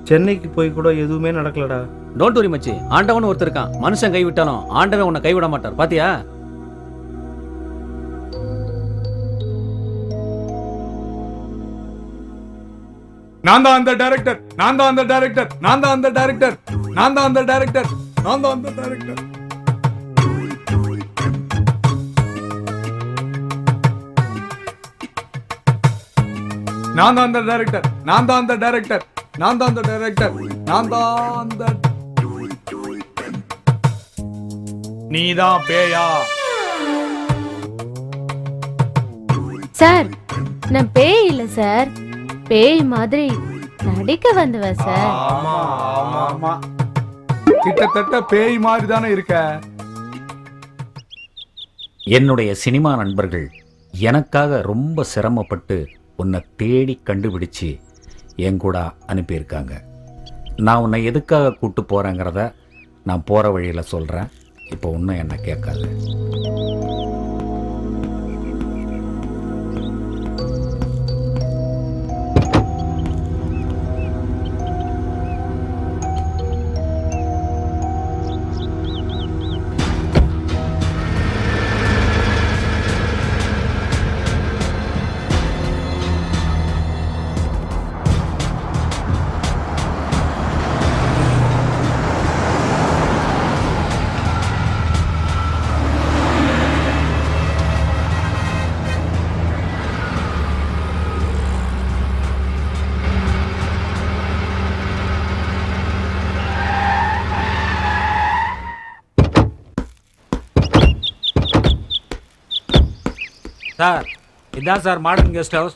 சென்னைக்கு போய் கூட எதுவுமே நடக்கலடா. டோன்ட் வரி மச்சி, ஆண்டவன் ஒருத்தர் இருக்கான். மனுஷன் கைவிட்டாலும் ஆண்டவன் உன்னை கைவிட மாட்டார். பாத்தியா? நான் தான் அந்த டைரக்டர், நான் தான் அந்த டைரக்டர், நான் தான் அந்த டைரக்டர், நான் தான் அந்த டைரக்டர், நான் தான் அந்த டைரக்டர். நான் தான் அந்த டைரக்டர், நான் தான் அந்த டைரக்டர், நான் தான் அந்த டைரக்டர், நான் தான் அந்த. நீதான் பேயா? சார், நான் பேய் இல்ல சார், பேய் மாதிரி நடிக்க வந்தவ சார். ஆமா ஆமா ஆமா, கிட்டத்தட்ட பேய் மாதிரி தானே இருக்க. என்னுடைய சினிமா நண்பர்கள் எனக்காக ரொம்ப சிரமப்பட்டு உன்னை தேடி கண்டுபிடிச்சு என் கூட அனுப்பியிருக்காங்க. நான் உன்னை எதுக்காக கூட்டு போகிறேங்கிறத நான் போகிற வழியில் சொல்கிறேன். இப்போ இன்னும் என்னை கேட்காது. சார், இதான் sir modern guest house.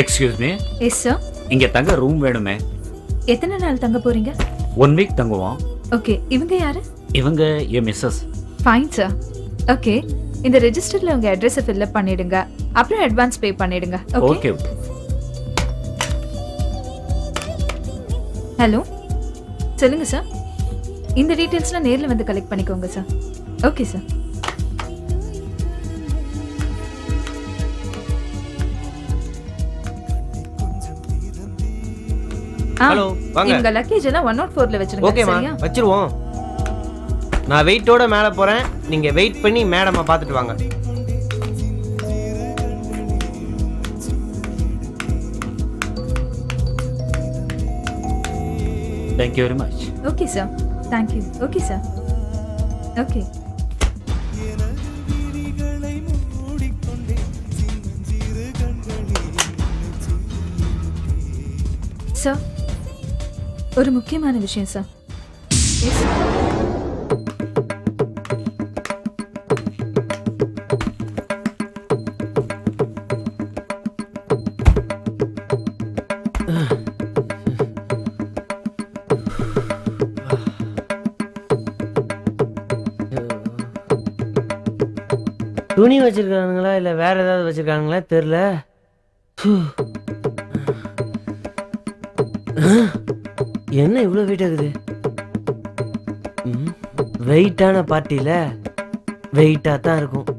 Excuse me. Yes sir. இங்க தங்க ரூம் வேணுமே. எத்தனை நாள் தங்க போறீங்க? 1 வீக் தங்குவோம். ஓகே. இவங்க யாரு? இவங்க என் மிஸ்ஸஸ். Fine sir. ஓகே, இந்த ரெஜிஸ்டர்ல உங்க அட்ரஸ் ஃபில் அப் பண்ணிடுங்க. அப்புறம் அட்வான்ஸ் பே பண்ணிடுங்க. ஓகே. ஹலோ, சொல்லுங்க சார். இந்த டீடைல்ஸ்லாம் நேர்ல வந்து கலெக்ட் பண்ணிக்கோங்க சார். Okay sir. ஹலோ, வாங்க. உங்க லக்கேஜ் எல்லாம் 104ல வெச்சிருங்க. ஓகேமா, வச்சிருவோம். நான் வெயிட்டோட மேல போறேன். நீங்க வெயிட் பண்ணி மேடமை பார்த்துட்டு வாங்க. Thank you very much. Okay sir. Thank you. Okay sir. Okay. Sir, ஒரு முக்கியமான விஷயம் சார். Yes. துணி வச்சிருக்கானுங்களா இல்ல வேற ஏதாவது வச்சிருக்கானுங்களா தெரியல. என்ன இவ்வளவு வெயிட் ஆகுது? வெயிட்டான பார்ட்டியில வெயிட்டா தான் இருக்கும்.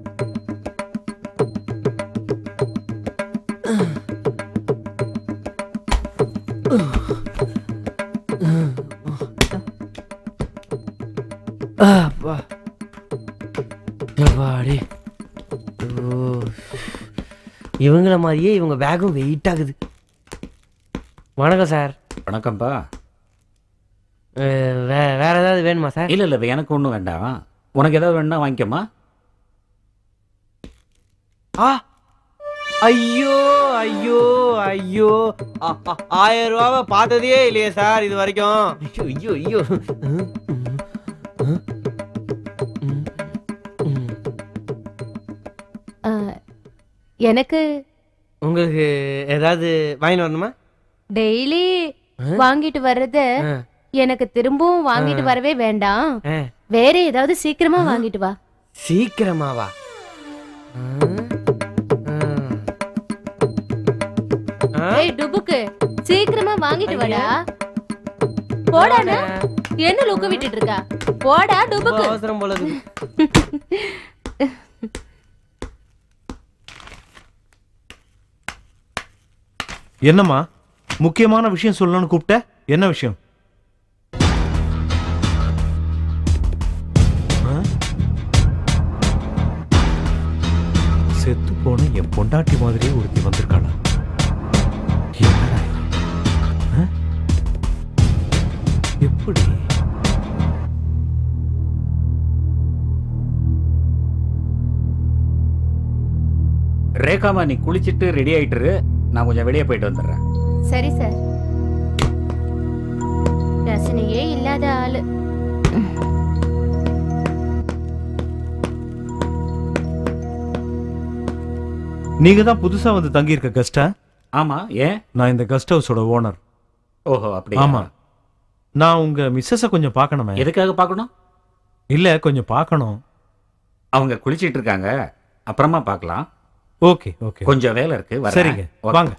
இவங்கள மாதிரியே இவங்க பேக்கும் வெயிட் ஆகுது. வணக்கம் சார். வணக்கம்ப்பா. வேற ஏதாவது வேணுமா சார்? இல்லை இல்லை, எனக்கு ஒன்றும் வேண்டாம். உனக்கு ஏதாவது வேணும்னா வாங்கிக்கம்மா. ஐயோ ஐயோ ஐயோ, 1000 ரூபாவை பார்த்ததே இல்லையே சார் இது வரைக்கும். ஐயோ ஐயோ. எனக்கு உங்களுக்கு ஏதாவது வாங்கிட்டு வரணுமா? டெய்லி வாங்கிட்டு வர்றத எனக்கு திரும்பவும் வாங்கிட்டு வரவே வேண்டாம். வேற ஏதாவது சீக்கிரமா வாங்கிட்டு வா. சீக்கிரமாவா? ஏய் டுபுக்கு, சீக்கிரமா வாங்கிட்டு வாடா. போடானா? என்ன லுக்கு விட்டுட்டு இருக்கா? போடா டுபுக்கு. அவசரம் போல இருக்கு. என்னம்மா முக்கியமான விஷயம் சொல்லணும்னு கூப்பிட்ட? என்ன விஷயம்? செத்து போன என் பொண்டாட்டி மாதிரியே ஒருத்தி வந்திருக்காளா? என்னடா இது? எப்படி? ரேகாமா, நீ குளிச்சிட்டு ரெடி ஆயிட்டுரு, நான் கொஞ்சம் வெளியே போயிட்டு வந்துடுறேன். சரி சார். ரசனையே இல்லாத ஆளு. நீங்க தான் புதுசா வந்து தங்கி இருக்க கெஸ்டா? ஆமா, ஏன்? நான் இந்த கெஸ்ட் ஹவுஸோட ஓனர். ஓஹோ, அப்படி. ஆமா. நான் உங்க மிஸ்ஸஸ கொஞ்சம் பார்க்கணுமே. எதுக்காக பார்க்கணும்? இல்ல, கொஞ்சம் பார்க்கணும். அவங்க குளிச்சிட்டு இருக்காங்க, அப்புறமா பார்க்கலாம். Okay okay. கொஞ்சம் வேலை இருக்கு. சரிங்க, வாங்க.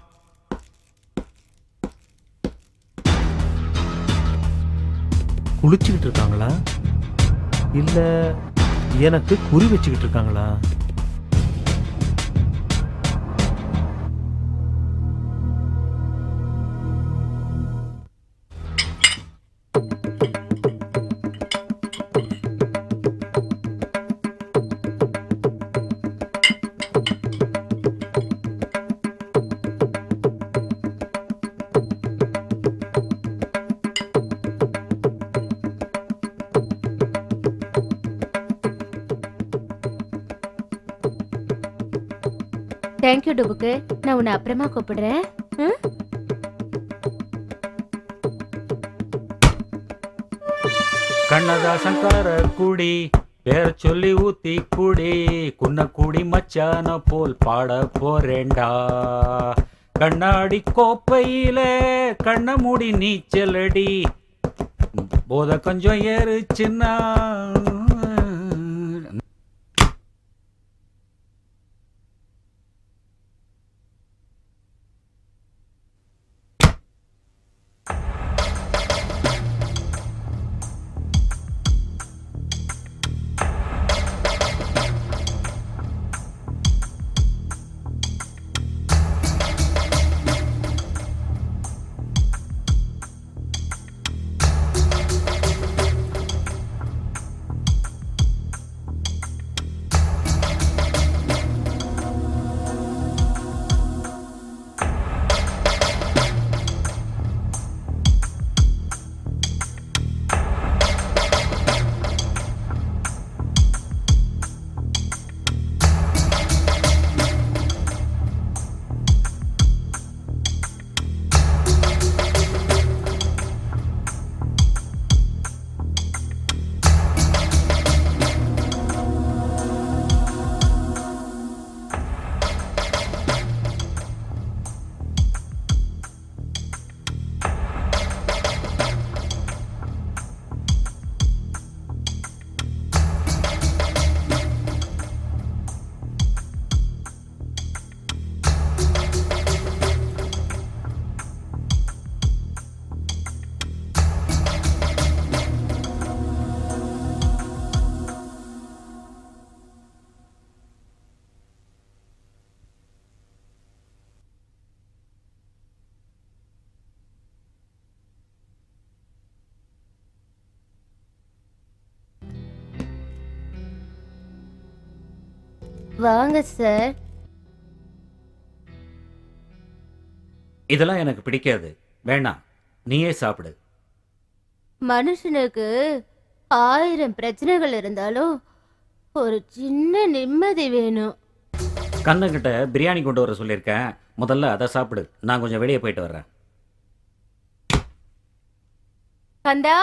குளிச்சுக்கிட்டு இருக்காங்களா இல்ல எனக்கு குறி வச்சுக்கிட்டு இருக்காங்களா? தேங்க்யூ டுபுக்கு. நான் உன்னை அப்புறமா கூப்பிடுறேன். கண்ணதாசன் கார கூடி பேர சொல்லி ஊத்தி கூடி குன்ன கூடி மச்சான போல் பாட போறேண்டா. கண்ணாடி கோப்பையில கண்ண மூடி நீச்சலடி, போத கொஞ்சம் ஏறுச்சுன்னா. வாங்க சார். இதெல்லாம் எனக்கு பிடிக்காது, வேணாம், நீயே சாப்பிடு. மனுஷனுக்கு 1000 பிரச்சனைகள் இருந்தாலும் ஒரு சின்ன நிம்மதி வேணும். கண்ணகிட்ட பிரியாணி கொண்டு வர சொல்லியிருக்கேன், முதல்ல அதை சாப்பிடு, நான் கொஞ்சம் வெளியே போயிட்டு வர்றேன். கந்தா,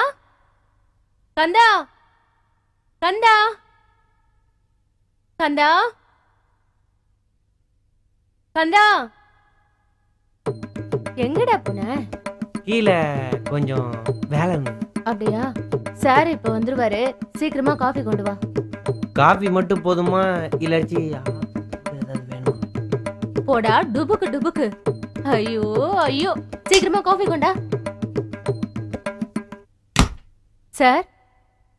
கந்தா, கந்தா, கந்தா, கந்தா, எங்கடா போன? கீழே கொஞ்சம் வேலை இருந்தது. அப்படியா? சார் இப்ப வந்துருவாரு, சீக்கிரமா காஃபி கொண்டு வா. காஃபி மட்டும் போதுமா இல்லாச்சி ஏதாவது வேணுமா? போடா டுபுக்கு டுபுக்கு. ஐயோ ஐயோ, சீக்கிரமா காஃபி கொண்டா. சார்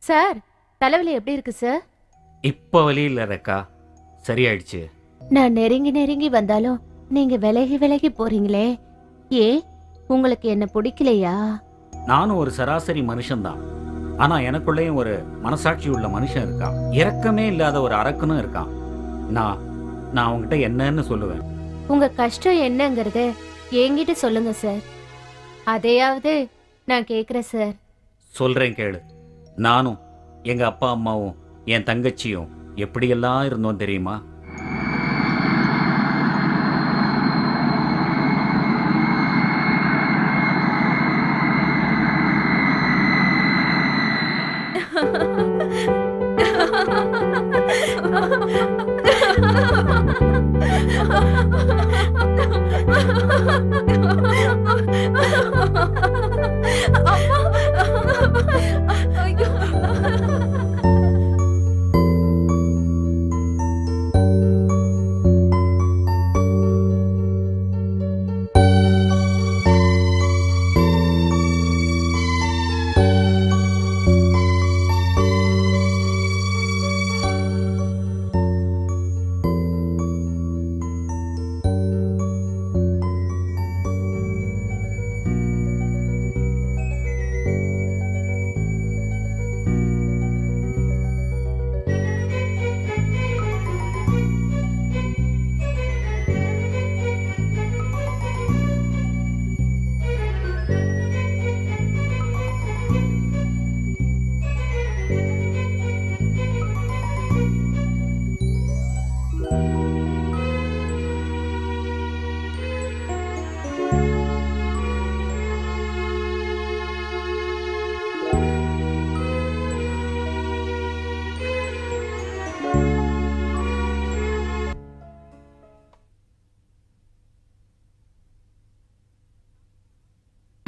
சார் தலைவலி எப்படி இருக்கு சார்? இப்போ வலி இல்லை ரேக்கா, சரியாயிடுச்சு. நான் நெருங்கி நெருங்கி வந்தாலும் நீங்க விலகி விலகி போறீங்களே, ஏன் உங்களுக்கு என்ன பிடிக்கலையா? நானும் ஒரு சராசரி மனுஷன்தான். ஆனா எனக்குள்ளேயும் ஒரு மனசாட்சி உள்ள மனுஷன் இருக்கான். இரக்கமே இல்லாத ஒரு அரக்கனும் இருக்கான். நான் நான் அவங்ககிட்ட என்னன்னு சொல்லுவேன்? உங்க கஷ்டம் என்னங்கறத என்கிட்ட சொல்லுங்க சார், அதையாவது நான் கேக்குறேன் சார். சொல்றேன் கேளு. நானும் எங்க அப்பா அம்மாவும் என் தங்கச்சியும் எப்படியெல்லாம் இருந்தோம் தெரியுமா?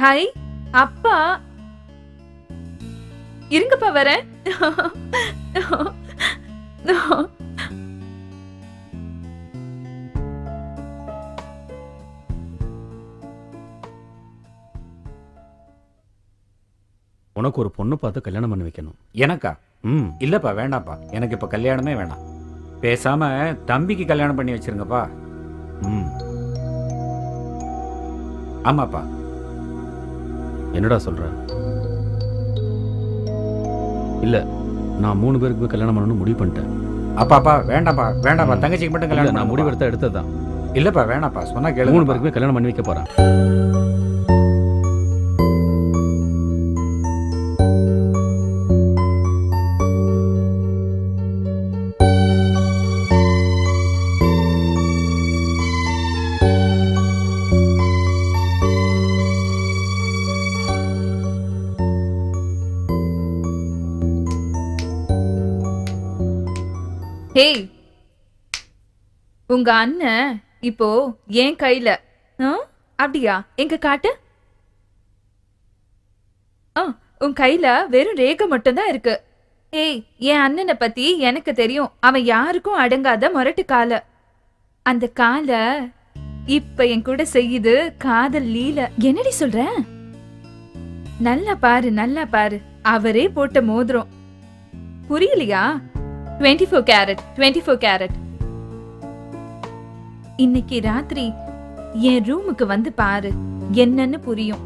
ஹாய் அப்பா, இருங்கப்பா வரேன். உனக்கு ஒரு பொண்ணு பார்த்து கல்யாணம் பண்ணி வைக்கணும். எனக்கா? இல்லப்பா, வேண்டாம்ப்பா. எனக்கு இப்ப கல்யாணமே வேணாம். பேசாம தம்பிக்கு கல்யாணம் பண்ணி வச்சிருங்கப்பா. ஆமாப்பா. என்னடா சொல்ற? இல்ல, நான் 3 பேருக்கு போய் கல்யாணம் பண்ணணும்னு முடிவு பண்ணிட்டேன். அப்பாப்பா வேண்டாம்ப்பா, வேண்டாம்ப்பா. தங்கச்சிக்கு மட்டும் கல்யாணம். நான் முடிவெடுத்தா எடுத்ததுதான். இல்லப்பா, வேணாம்ப்பா. சொன்னா கேளு. 3 பேருக்கு போய் கல்யாணம் பண்ணி வைக்க போறேன். ஹேய், உங்க அண்ணன் இப்போ என் கையில. அப்படியா? எங்க காட்டு. உன் கையில வெறும் ரேகை மட்டும்தான் இருக்கு. ஏய், என் அண்ணனை பத்தி எனக்கு தெரியும். அவன் யாருக்கும் அடங்காத முரட்டு கால. அந்த கால இப்ப என் கூட செய்யுது காதல் லீல. என்னடி சொல்ற? நல்லா பாரு, நல்லா பாரு. அவரே போட்ட மோதிரம். புரியலையா? 24 கேரட், 24 கேரட். இன்னைக்கு ராத்திரி என் ரூமுக்கு வந்து பாரு, என்னன்னு புரியும்.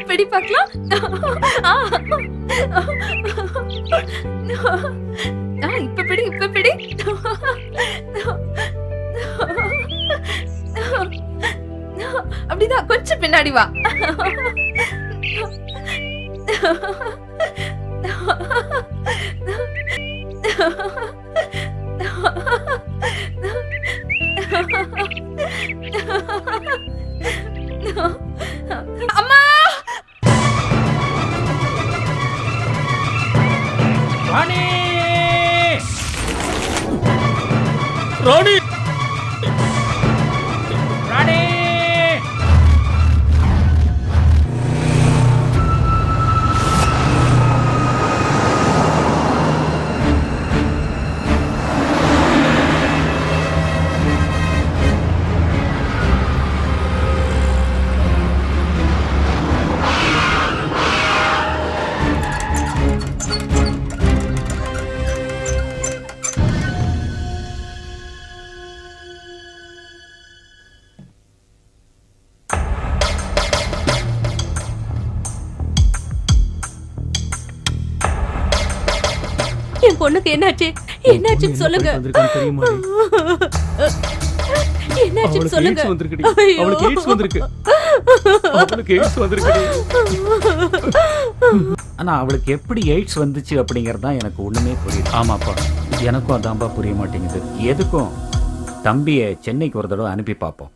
பிடி பார்க்கலாம். இப்ப பிடி, இப்ப பிடி. அப்படிதான், கொஞ்சம் பின்னாடி வா. அம்மா! ராணி! ராணி! ராணி! என் பொண்ணுக்கு என்னாச்சு? என்னாச்சுன்னு சொல்லுங்க. தெரியுமா? என்னாச்சுன்னு சொல்லுங்க. ஐயோ. அவளுக்கு எய்ட்ஸ் வந்திருக்கு. அவளுக்கு எய்ட்ஸ் வந்திருக்கு. ஆனா அவளுக்கு எப்படி எய்ட்ஸ் வந்துச்சு அப்படிங்கிறது தான் எனக்கு ஒண்ணுமே புரியல. ஆமாப்பா, எனக்கும் அதான்ப்பா புரிய மாட்டேங்குது. எதுக்கும் தம்பியை சென்னைக்கு ஒரு தடவை அனுப்பி பார்ப்போம்.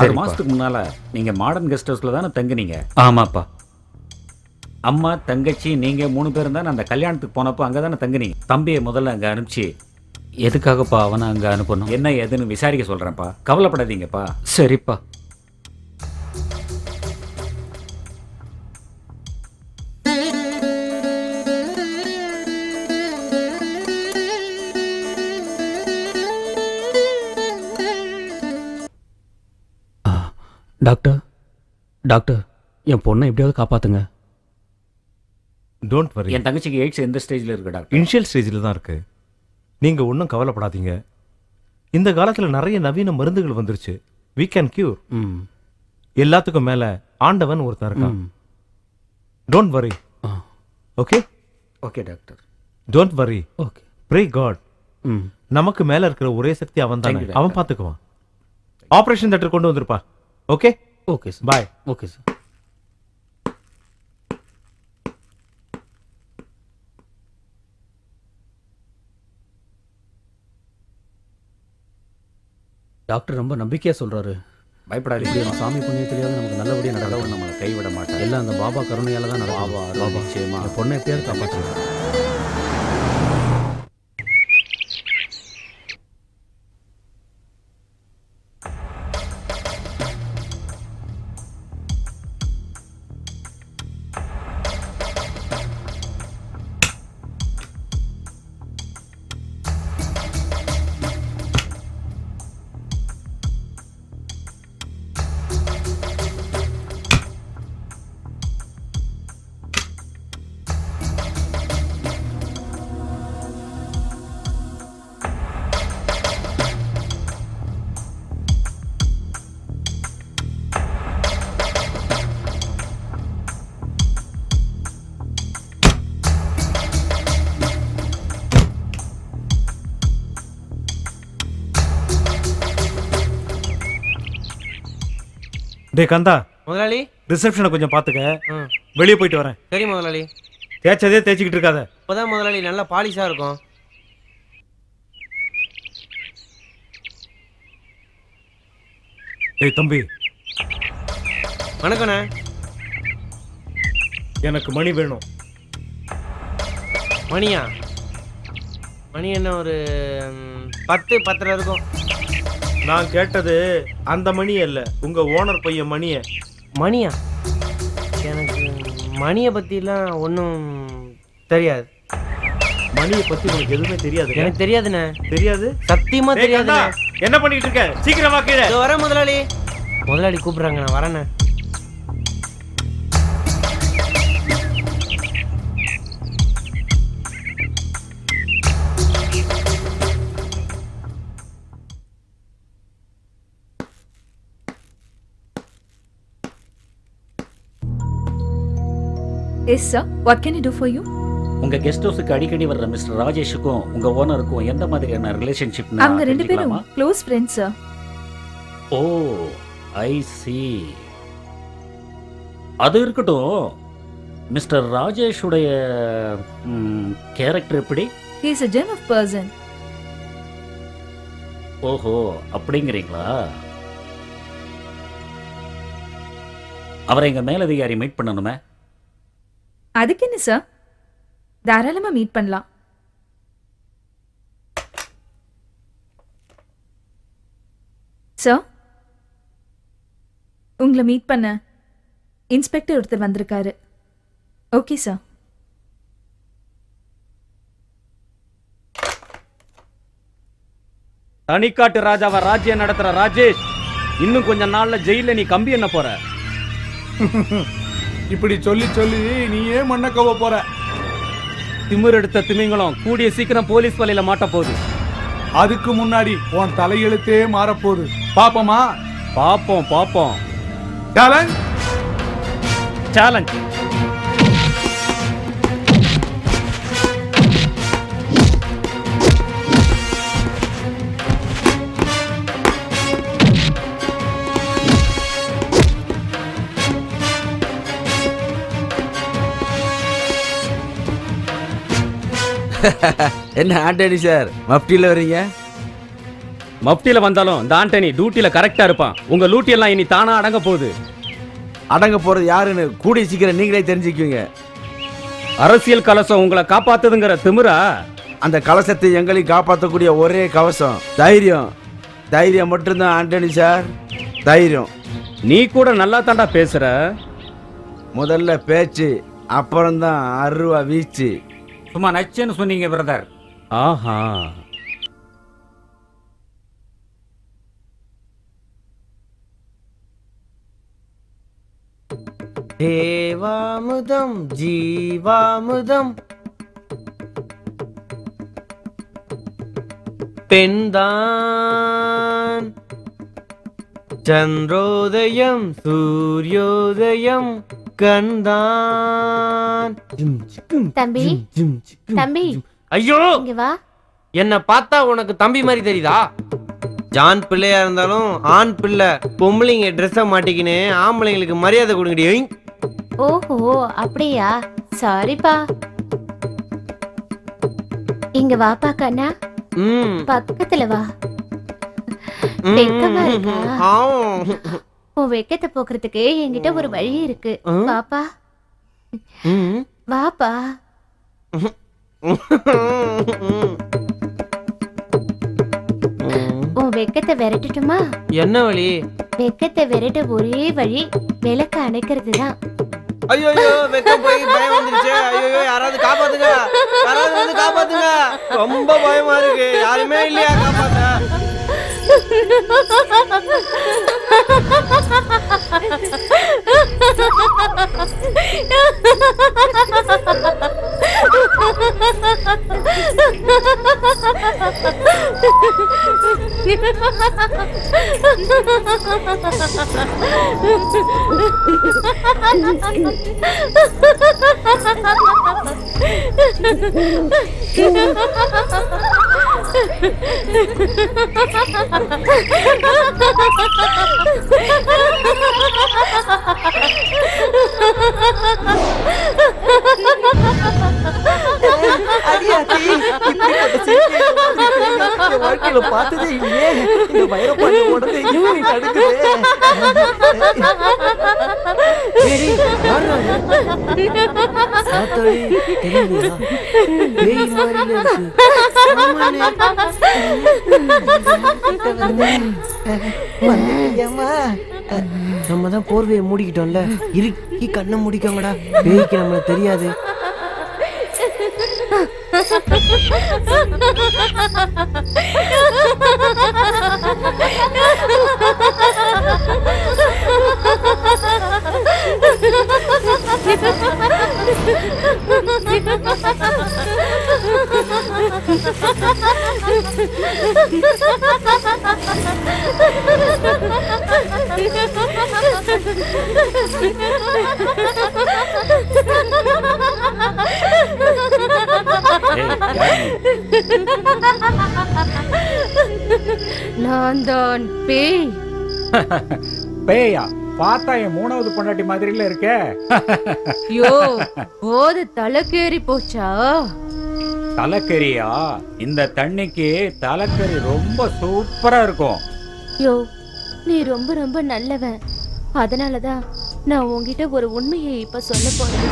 6 மாசத்துக்கு முன்னால நீங்க மாடர்ன் கெஸ்ட் ஹவுஸ்ல தானே தங்குனீங்க? ஆமாப்பா. அம்மா, தங்கச்சி, நீங்க 3 பேரும் தானே அந்த கல்யாணத்துக்கு போனப்போ அங்கே தானே தங்குனீங்க. தம்பியை முதல்ல அங்கே அனுப்பிச்சு எதுக்காகப்பா அவனை அங்க அனுப்பணும்? என்ன ஏதுன்னு விசாரிக்க சொல்றேன்ப்பா. கவலைப்படாதீங்கப்பா. சரிப்பா. டாக்டர், டாக்டர், என் பொண்ணை எப்படியாவது காப்பாத்துங்க. Don't worry. என் தங்கச்சிக்கு எய்ட்ஸ் எந்த ஸ்டேஜில் இருக்கு டாக்டர்? இனிஷியல் ஸ்டேஜில் தான் இருக்கு. நீங்க ஒன்றும் கவலைப்படாதீங்க. இந்த காலத்துல நிறைய நவீன மருந்துகள் வந்துருச்சு. we can cure. எல்லாத்துக்கும் மேல ஆண்டவன் ஒருத்தன் இருக்கான். Don't worry. Okay okay doctor. Don't worry. Okay. Pray god. நமக்கு மேல இருக்கிற ஒரே சக்தி அவன் தானே. அவன் பார்த்துக்குவான். ஆபரேஷன் தியேட்டர் கொண்டு வந்திருப்பா. Okay okay sir. Bye. Okay sir. Doctor ரொம்ப நம்பிக்கையா சொல்றாரு. பயப்படாதீங்க. சாமி புண்ணியத்திலேயாவது நமக்கு நல்லபடியா நடக்கும். நம்மளை கைவிட மாட்டாங்க. எல்லாம் அந்த பாபா கருணையால தான் நடக்கும். பாபா நிச்சயமா என் பொண்ணை எப்படியாவது காப்பாற்றுங்க. டே கந்தா, முதலாளி ரிசப்ஷனை கொஞ்சம் பார்த்துக்க. வெளியே போயிட்டு வரேன். சரி முதலாளி. தேய்ச்சதே தேய்ச்சிக்கிட்டு இருக்காத. இப்போதான் முதலாளி நல்லா பாலிஷா இருக்கும். டேய் தம்பி, வணக்கண்ணே. எனக்கு மணி வேணும். மணியா? மணி என்ன ஒரு 10 10:30 இருக்கும். நான் கேட்டது அந்த மணி அல்ல, உங்க ஓனர் பையன் மணிய. மணியா? எனக்கு மணியை பற்றிலாம் ஒன்றும் தெரியாது. மணியை பத்தி உனக்கு எதுவுமே தெரியாது? எனக்கு தெரியாதுண்ணே. தெரியாது? சத்தியமா டேய் தெரியாது. கந்தா, என்ன பண்ணிட்டு இருக்க? சீக்கிரமா கீழே வரேன் முதலாளி. முதலாளி கூப்பிடுறாங்க, நான் வரேண்ணே. Yes sir, what can I do for you? உங்க கெஸ்ட் ஹவுஸுக்கு அடிக்கடி வர்ற மிஸ்டர் ராஜேஷுக்கும் உங்க ஓனருக்கும் எந்த மாதிரியான ரிலேஷன்ஷிப்? அவங்க 2 பேரும் க்ளோஸ் ஃப்ரெண்ட்ஸ் சார். ஓ, ஐ சி. அது இருக்கட்டும். மிஸ்டர் ராஜேஷுடைய கேரக்டர் எப்படி? He is a gem of person. ஓஹோ, அப்படிங்கிறீங்களா? அவரை எங்க மேலதிகாரி மீட் பண்ணணுமே. அதுக்கு என்ன சார், தாராளமா மீட் பண்ணலாம். சார், உங்களை மீட் பண்ண இன்ஸ்பெக்டர் ஒருத்தர் வந்திருக்காரு. Okay sir. தனிக்காட்டு ராஜாவை ராஜ்யம் நடத்துற ராஜேஷ், இன்னும் கொஞ்ச நாள்ல ஜெயில நீ கம்பி என்ன போற? இப்படி சொல்லி சொல்லி நீ ஏன் மண்ண கவ போற? திமிர் எடுத்த திமிங்கலம் கூடிய சீக்கிரம் போலீஸ் வலையில மாட்ட போகுது. அதுக்கு முன்னாடி உன் தலையெழுத்தே மாறப்போகுது. பாப்போமா? பாப்போம் பாப்போம். Challenge challenge. என்ன ஆண்டனி சார் மப்டியில் வர்றீங்க? மப்டியில வந்தாலும் இந்த ஆண்டனி டியூட்டில கரெக்டா இருப்பான். உங்க லூட்டி எல்லாம் இனி தானா அடங்க போகுது. அடங்க போறது யாருன்னு கூடிய சீக்கிரம் நீங்களே தெரிஞ்சுக்குவீங்க. அரசியல் கலசம் உங்களை காப்பாத்துதுங்கிற திமிரா? அந்த கலசத்தை எங்களையும் காப்பாற்றக்கூடிய ஒரே கவசம் தைரியம். தைரியம் மட்டும்தான் ஆண்டனி சார், தைரியம். நீ கூட நல்லா தாண்டா பேசுற. முதல்ல பேச்சு, அப்புறம்தான் அருவா வீச்சு. சும்மா நச்சுன்னு சொன்னீங்க பிரதர். ஆஹா, தேவாமுதம் ஜீவாமுதம் பெண்தான் சந்திரோதயம் சூரியோதயம் கண்தான். தம்பி தம்பி ஐயோ, இங்க வா. என்ன பார்த்தா உனக்கு தம்பி மாதிரி தெரியுதா? ஜான் பிள்ளையா இருந்தாலும் ஆண் பிள்ளை. பொம்பளைங்க ட்ரெஸ்ஸை மாட்டிக்கின்னு ஆம்பளைங்களுக்கு மரியாதை கொடுங்கடி. ஓஹோ அப்படியா, சாரிப்பா. இங்க வாப்பா கண்ணா, பக்கத்துல வா. வெக்கமா இருக்கா? உன் வெக்கத்தை போக்குறதுக்கு என்கிட்ட ஒரு வழி இருக்கு. வாப்பா வாப்பா. உன் வெக்கத்தை விரட்டட்டுமா? என்ன வழி? வெக்கத்தை விரட்ட ஒரே வழி விளக்க அணைக்கிறது தான். ஐயோ வெக்கம் போய் பயம் வந்துருச்சு. ஐயோ யாராவது காப்பாத்துங்க, யாராவது வந்து காப்பாத்துங்க. ரொம்ப பயமா இருக்கு. யாருமே இல்லையா காப்பாத்த? வாழ்க்கையில பார்த்ததே இல்லையே. இந்த வைரப்பாண்டி உடனே எப்படி தடுக்குது? நம்ம தான் போர்வையை மூடிக்கிட்டோம்ல, இறுக்கி கண்ணை முடிக்கங்கடா. பேய்க்கு நம்மள தெரியாது. நான் தான் பேய். பேயா? பார்த்தா என் மூணாவது பொண்டாட்டி மாதிரில இருக்க. யோ, போது தலைக்கேறி போச்சா? தலைக்கறியா? இந்த தண்ணிக்கு தலைக்கறி ரொம்ப சூப்பரா இருக்கும். யோ, நீ ரொம்ப ரொம்ப நல்லவன். அதனாலதான் நான் உன்கிட்ட ஒரு உண்மையை இப்ப சொல்ல போறேன்.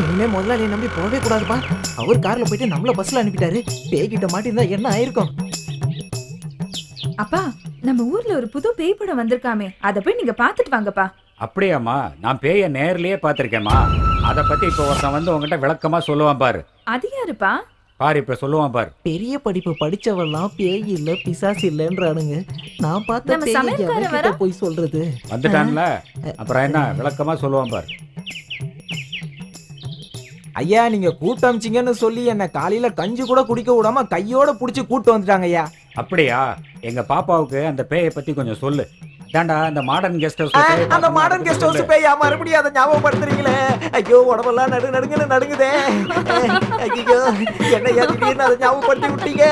இனிமே முதலாளியை நம்பி போகவே கூடாதுப்பா. அவர் கார்ல போயிட்டு நம்மள பஸ்ல அனுப்பிட்டாரு. பேய்கிட்ட மாட்டிருந்தா என்ன ஆயிருக்கும்? அப்பா, நம்ம ஊர்ல ஒரு புது பேய் படம் வந்திருக்காமே, அத போய் நீங்க பாத்துட்டு வாங்கப்பா. அப்படியாம்மா? நான் பேய நேர்லயே பார்த்திருக்கேம்மா. அதை பத்தி இப்ப ஒருத்தன் வந்து உங்ககிட்ட விளக்கமா சொல்லுவான் பாரு. அது யாருப்பா? பாரு இப்ப சொல்லுவான் பாரு. பெரிய படிப்பு படிச்சவெல்லாம் பேய் இல்ல பிசாசு இல்லன்றானுங்க. நான் பார்த்த நம்ம பேய் சமையல்காரன் எவன்கிட்ட வரா? போய் சொல்றது? வந்துட்டான்ல, அப்புறம் என்ன விளக்கமா சொல்லுவான் பாரு. ஐயா, நீங்க கூட்டமிச்சிங்கன்னு சொல்லி என்ன காலையில கஞ்சி கூட குடிக்க விடாம கையோட புடிச்சு கூட்டு வந்துட்டாங்க ஐயா. அப்படியா? எங்க பாப்பாவுக்கு அந்த பேயை பத்தி கொஞ்சம் சொல்லு. தாண்டா அந்த மாடர்ன் கெஸ்ட் ஹவுஸ். அந்த மாடர்ன் கெஸ்ட் ஹவுஸ் பேயா? மறுபடியும் அதை ஞாபகப்படுத்துறீங்களே. ஐயோ, உடம்பெல்லாம் நடுங்குதே. ஐயோ, என்னையா திடீர்னு அதை ஞாபகப்படுத்தி விட்டீங்க.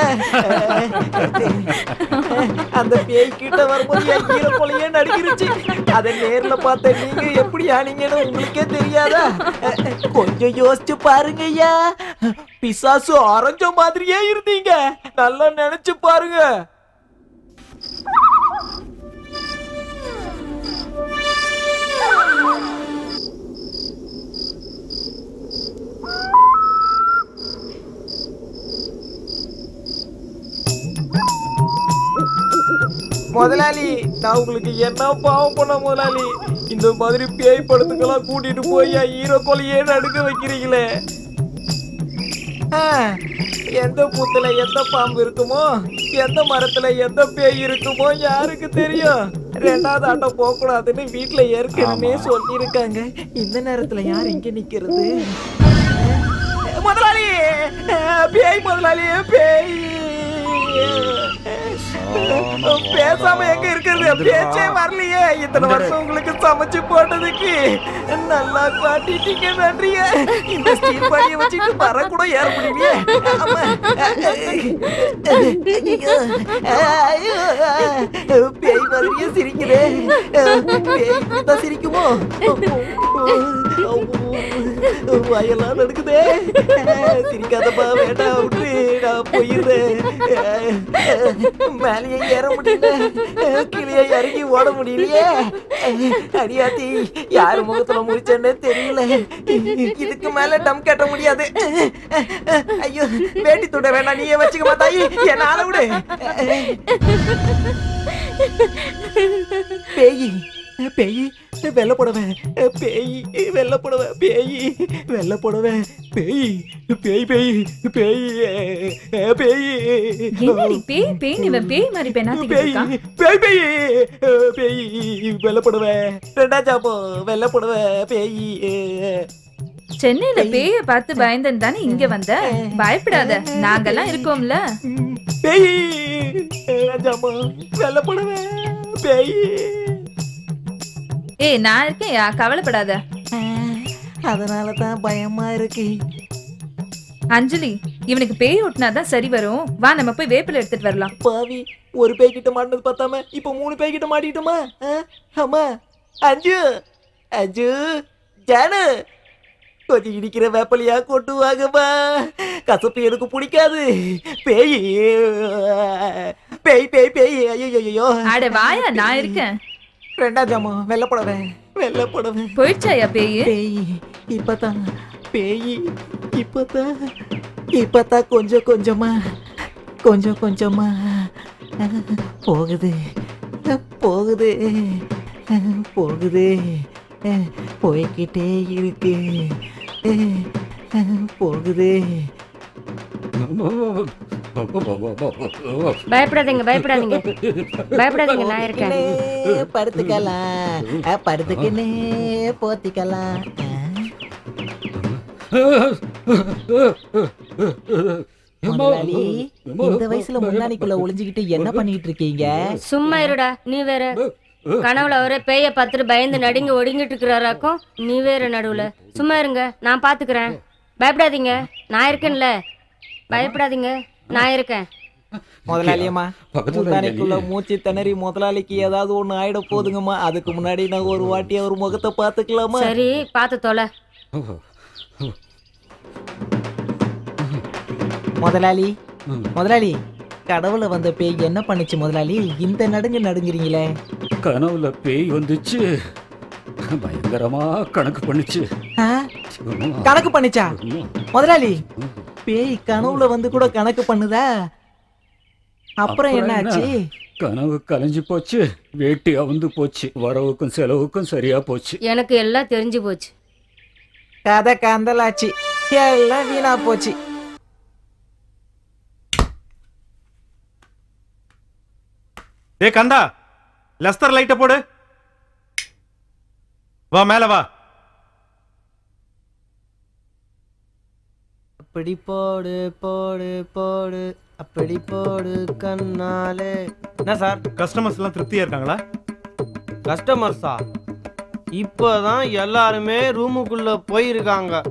அந்த பேய் கிட்ட வரும்போது என் ஈர கொலையே நடுங்கிருச்சு. அதை நேர்ல பார்த்த நீங்க எப்படி ஆனீங்கன்னு உங்களுக்கே தெரியாதா? கொஞ்சம் யோசிச்சு பாருங்க ஐயா. பிசாசு அரைஞ்ச மாதிரியே இருந்தீங்க. நல்லா நினைச்சு பாருங்க. முதலாளி, நான் உங்களுக்கு என்ன பாவம் பண்ண முதலாளி? இந்த மாதிரி பேய் படத்துக்கெல்லாம் கூட்டிட்டு போய் ஈரோ கொலையே நடுக்க வைக்கிறீங்களே. எந்த பூத்துல எந்த பாம்பு இருக்குமோ, எந்த மரத்துல எந்த பேய் இருக்குமோ யாருக்கு தெரியும்? ரெண்டாவது ஆட்டம் போக கூடாதுன்னு வீட்டுல ஏற்கனவே சொல்லியிருக்காங்க. இந்த நேரத்துல யார் இங்க நிக்கிறது? முதலாளி, பேய் முதலாளி, பேய். பேசாம எங்க இருக்கிறது? பேச்சே வரலையே. இத்தனை வருஷம் உங்களுக்கு சமைச்சு போட்டதுக்கு நல்லா காட்டிட்டீங்க. நன்றிய. இந்த ஸ்டீல் பாடியை வச்சுட்டு வர கூட ஏற முடியலையே. பேய் மாதிரியே சிரிக்கிறே. பேய் சிரிக்குமோ? வயலாம் நடக்குதே. சிரிக்காதப்பா, வேண்டாம் விட்டு நான் போயிடுறேன். மேலேயே ஏற முடியல, கீழே இறங்கி ஓட முடியலையே. அடியாத்தி, யாரு முகத்துல முடிச்சேன்னு தெரியல. இதுக்கு மேல டம் கட்ட முடியாது. ஐயோ, வேட்டி துட வேண்டாம், நீயே வச்சுக்க மாத்தாயி, என்ன ஆள விடு. பேய் பேய் வெள்ள புடவை, பேய் வெள்ள புடவை, பேய் வெள்ள புடவை, பேய் பேய் பேய் பேய் பேய். என்னடி பேய் பேய் நீ பேய் மாதிரி பெனாத்திட்டு இருக்கா? பேய் பேய் பேய் வெள்ள புடவை, ரெண்டா ஜாபோ வெள்ள புடவை, பேய். சென்னையில பேய பார்த்து பயந்தன் தானே இங்க வந்த? பயப்படாத, நாங்கெல்லாம் இருக்கோம்ல. பேய் ஜாபோ வெள்ள புடவை, பேய். ஏய், நான் இருக்கேன்யா, கவலைப்படாத. அதனால தான் பயமா இருக்கு. அஞ்சலி, இவனுக்கு பேய் ஓட்டினாதான் சரி வரும். வா, நம்ம போய் வேப்பில எடுத்துட்டு வரலாம். பாவி, ஒரு பேய் கிட்ட மாட்டினது பார்த்தாம இப்ப 3 பேய் கிட்ட மாட்டிட்டோமா? ஆமா. அஞ்சு அஞ்சு ஜானு, கொஞ்சம் இடிக்கிற வேப்பலையா கொண்டு வாங்கம்மா. கசப்பு எனக்கு பிடிக்காது. பேய் பேய் பேய் பேய். ஐயோ, அட வாயா, நான் இருக்கேன். ரெண்டாம் ஜாமா வெள்ள புடவை, வெள்ள புடவை. போயிடுச்சாயா பேய்? பேய் இப்பதான், பேய் இப்பதான் கொஞ்சம் கொஞ்சமா போகுது போகுது போகுது, போய்கிட்டே இருக்கு, போகுது. பயப்படாதீங்க பயப்படாதீங்க பயப்படாதீங்க, நான் இருக்கேன். படுத்துக்கலாம், படுத்துக்கினே போத்திக்கலாம். முதலாளி, இந்த வயசுல முன்னாடிக்குள்ள ஒளிஞ்சுக்கிட்டு என்ன பண்ணிட்டு இருக்கீங்க? சும்மா இருடா, நீ வேற. கனவுல அவரே பேய பார்த்துட்டு பயந்து நடுங்கி ஒடுங்கிட்டு இருக்கிறாராக்கும். நீ வேற நடுவுல. சும்மா இருங்க, நான் பாத்துக்கிறேன். பயப்படாதீங்க, நான் இருக்கேன்ல. பயப்படாதீங்க, நான் இருக்கேன். முதலாளியம்மா, முந்தானைக்குள்ள மூச்சு திணறி முதலாளிக்கு ஏதாவது ஒண்ணு ஆயிட போதுங்கம்மா. அதுக்கு முன்னாடி நான் ஒரு வாட்டி அவர் முகத்தை பாத்துக்கலாமா? சரி, பாத்து தொலை. முதலாளி, முதலாளி, கடவுள வந்த பேய் என்ன பண்ணுச்சு முதலாளி? இந்த நடுங்குறீங்களே. கனவுல பேய் வந்துச்சு, பயங்கரமா கணக்கு பண்ணுச்சு. கணக்கு பண்ணிச்சா முதலாளி? பேய் கனவுல வந்து கூட கணக்கு பண்ணுதா? அப்புறம் என்ன ஆச்சு? கனவு கலைஞ்சு போச்சு, வேட்டி அவுந்து போச்சு, வரவுக்கும் செலவுக்கும் சரியா போச்சு. எனக்கு எல்லாம் தெரிஞ்சு போச்சு. கதை கந்தலாச்சு, எல்லாம் வீணா போச்சு. டேய் கந்தா, லெஸ்டர் லைட்ட போடு. வா மேல வா. அப்படி போடு போடு போடு, அப்படி போடு கண்ணாலே. என்ன சார், கஸ்டமர்ஸ் எல்லாம் திருப்தியா இருக்காங்களா? கஸ்டமர்ஸா? இப்பதான் எல்லாருமே ரூமுக்குள்ள போயிருக்காங்க.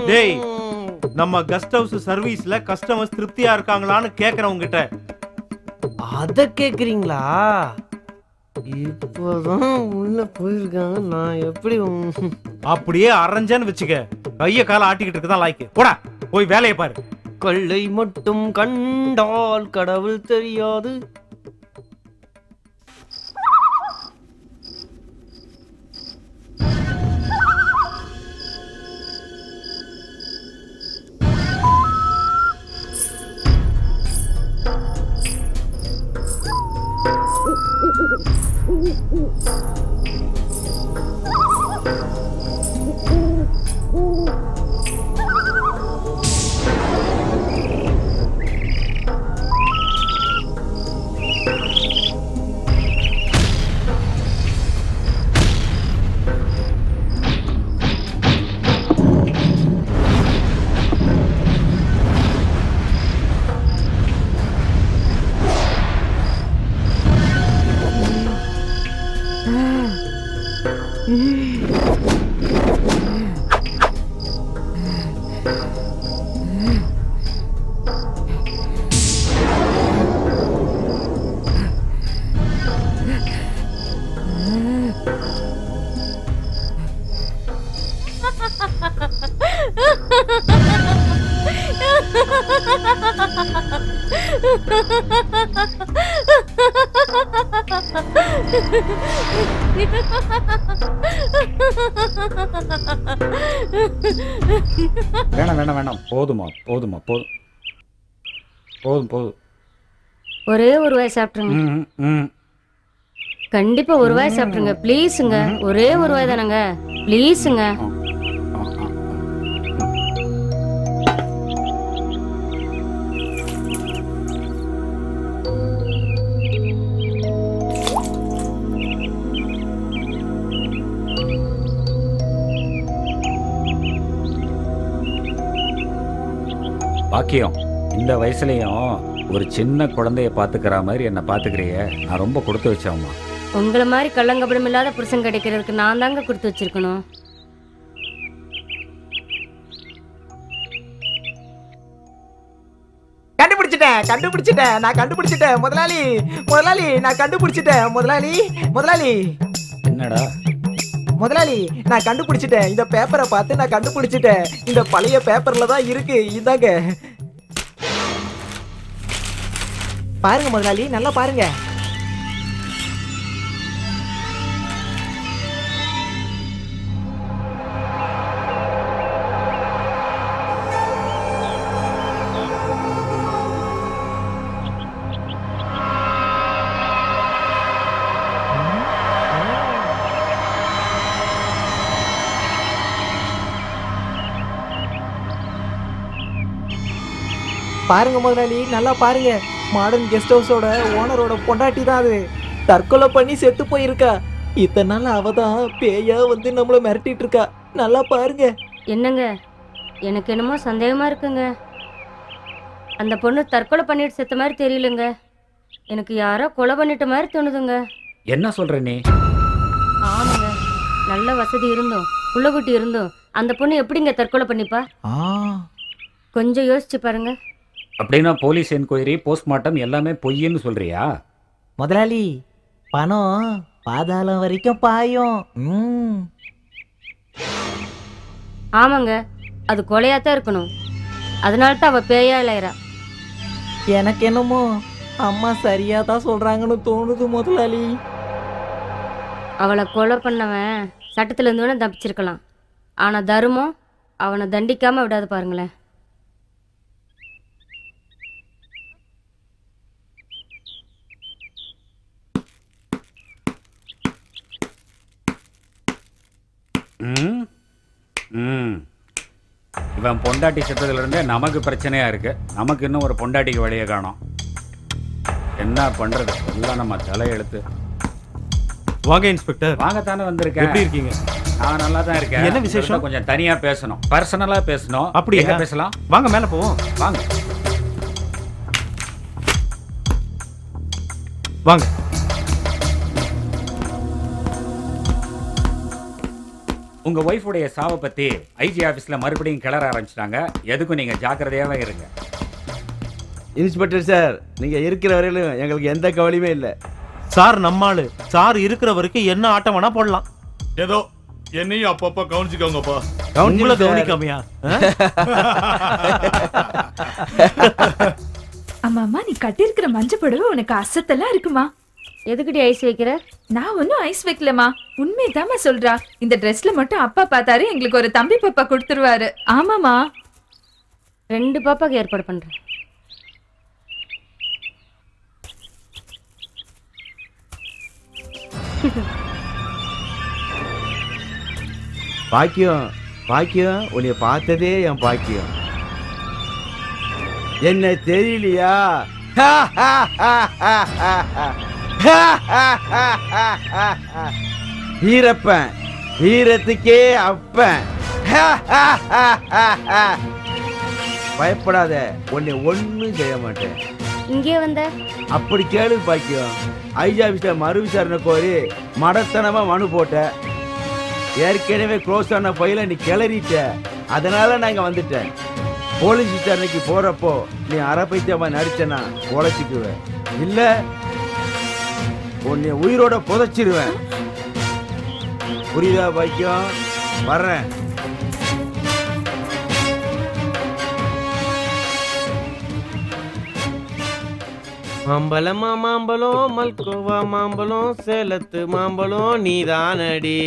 டேய், நம்ம கெஸ்ட் ஹவுஸ் சர்வீஸ்ல கஸ்டமர்ஸ் திருப்தியா இருக்காங்களான்னு கேக்குறவங்க கிட்ட. அத கேக்குறீங்களா? இப்பதான் உள்ள போயிருக்காங்க. நான் எப்படி அப்படியே அரைஞ்சேன்னு வச்சுக்க, கைய கால ஆட்டிக்கிட்டு இருக்குதான் லாய்க்கு. போடா போய் வேலையை பாரு. கொள்ளை மட்டும் கண்டால் கடவுள் தெரியாது. வேணாம் வேணாம் வேணாம், போதுமா போதுமா போதும் போதும் போதும். ஒரே ஒரு வாய் சாப்பிட்ருங்க. கண்டிப்பா ஒரு வாய் சாப்பிட்ருங்க ப்ளீஸுங்க. ஒரே ஒரு வாய் தானங்க, ப்ளீஸுங்க. பாக்கியம், இந்த வயசுலயும் ஒரு சின்ன குழந்தைய பாத்துக்கிற மாதிரி என்ன பாத்துக்கிறிய, நான் ரொம்ப கொடுத்து வச்சேம்மா. உங்களை மாதிரி கள்ளங்கபடம் இல்லாத புருஷன் கிடைக்கிறதுக்கு நான் தாங்க கொடுத்து வச்சிருக்கணும். கண்டுபிடிச்சிட்டேன், நான் கண்டுபிடிச்சிட்டேன் முதலாளி. முதலாளி நான் கண்டுபிடிச்சிட்டேன் முதலாளி. முதலாளி என்னடா முதலாளி, நான் கண்டுபிடிச்சிட்டேன். இந்த பேப்பரை பார்த்து நான் கண்டுபிடிச்சிட்டேன். இந்த பழைய பேப்பர்ல தான் இருக்கு. இதாங்க பாருங்க முதலாளி, நல்லா பாருங்க. பாருங்க முதலாளி, நல்லா பாருங்க. மாடர்ன் கெஸ்ட் ஹவுஸோட ஓனரோட பொண்டாட்டி தான் அது. தற்கொலை பண்ணி செத்து போயிருக்கா. இத்தனை நாள் அவ தான் பேயா வந்து நம்மள மிரட்டிட்டு இருக்கா. நல்லா பாருங்க. என்னங்க, எனக்கு என்னமோ சந்தேகமா இருக்குங்க. அந்த பொண்ணு தற்கொலை பண்ணிட்டு செத்த மாதிரி தெரியலங்க. எனக்கு யாரோ கொலை பண்ணிட்ட மாதிரி தோணுதுங்க. என்ன சொல்ற நீ? ஆமாங்க, நல்ல வசதி இருந்தோம், புள்ளக்குட்டி இருந்தோம், அந்த பொண்ணு எப்படிங்க தற்கொலை பண்ணிப்பா? கொஞ்சம் யோசிச்சு பாருங்க. அப்படின்னா போலீஸ் என்கொயரி, போஸ்ட்மார்ட்டம் எல்லாமே பொய்ன்னு சொல்றியா? முதலாளி, பணம் பாதாளம் வரைக்கும் பாயும். ஆமாங்க, அது கொலையாத்தான் இருக்கணும். அதனால தான் அவ பேயா இளையரா. எனக்கு என்னமோ அம்மா சரியா தான் சொல்றாங்கன்னு தோணுது முதலாளி. அவளை கொலை பண்ணவன் சட்டத்துல இருந்து வேணா தப்பிச்சிருக்கலாம். ஆனா தர்மம் அவனை தண்டிக்காம விடாது பாருங்களேன். இவன் பொண்டாட்டி செத்ததுலேருந்தே நமக்கு பிரச்சனையா இருக்கு. நமக்கு இன்னும் ஒரு பொண்டாட்டிக்கு வழியை காணோம். என்ன பண்றது? எல்லாம் நம்ம தலையெழுத்து. வாங்க இன்ஸ்பெக்டர். வாங்கத்தானே வந்திருக்கேன். எப்படி இருக்கீங்க? நான் நல்லா தான் இருக்கேன். என்ன விசேஷம்? கொஞ்சம் தனியா பேசணும், பர்சனலா பேசணும். அப்படியே எங்க பேசலாம்? வாங்க மேல போவோம். வாங்க வாங்க. உங்க ஒய்ஃபுடைய சாவை பத்தி ஐஜி ஆபீஸ்ல மறுபடியும் கிளற ஆரம்பிச்சிட்டாங்க. எதுக்கும் நீங்க ஜாக்கிரதையாவே இருங்க. இன்ஸ்பெக்டர் சார், நீங்க இருக்கிற வரையிலும் எங்களுக்கு எந்த கவலையுமே இல்லை சார். நம்மாளு சார் இருக்கிற வரைக்கும் என்ன ஆட்டம் வேணா போடலாம். ஏதோ என்னையும் அப்பப்ப கவனிச்சுக்கோங்கப்பா. உங்களை கவனிக்காமையா? அம்மா நீ கட்டியிருக்கிற மஞ்ச புடவை உனக்கு அசத்தெல்லாம் இருக்குமா? எதுக்கிட்ட ஐஸ் வைக்கிற? நான் ஒன்னும் ஐஸ் வைக்கலமா, உண்மைதாம்மா சொல்றா. இந்த ட்ரெஸ்ல மட்டும் அப்பா பார்த்தாரு எங்களுக்கு ஒரு தம்பி பாப்பா கொடுத்துருவாரு. ஆமாமா, 2 பாப்பாக்கு ஏற்பாடு பண்றேன். பாக்கியம் பாக்கியம், உன்னை பார்த்ததே என் பாக்கியம். என்ன தெரியலையா? வீரப்பன், வீரத்துக்கே அப்பன். பயப்படாத, உன்னை ஒண்ணும் செய்ய மாட்டேன். இங்கே வந்த அப்படி கேளு பாக்கியம். ஐஜி ஆபீஸ்ல மறு விசாரணை கோரி மடத்தனமா மனு போட்ட. ஏற்கனவே க்ளோஸ் ஆன பையில நீ கிளறிட்ட. அதனால நான் இங்க வந்துட்டேன். போலீஸ் விசாரணைக்கு போறப்போ நீ அரைப்பைத்தியமா நடிச்சனா உழைச்சிக்குவேன், இல்ல உன்னை உயிரோட புதைச்சிருவேன். புரியுதா பாக்கியம்? வர்றேன். மாம்பழமா மாம்பழம், மல்கோவா மாம்பழம், சேலத்து மாம்பழம் நீதானடி.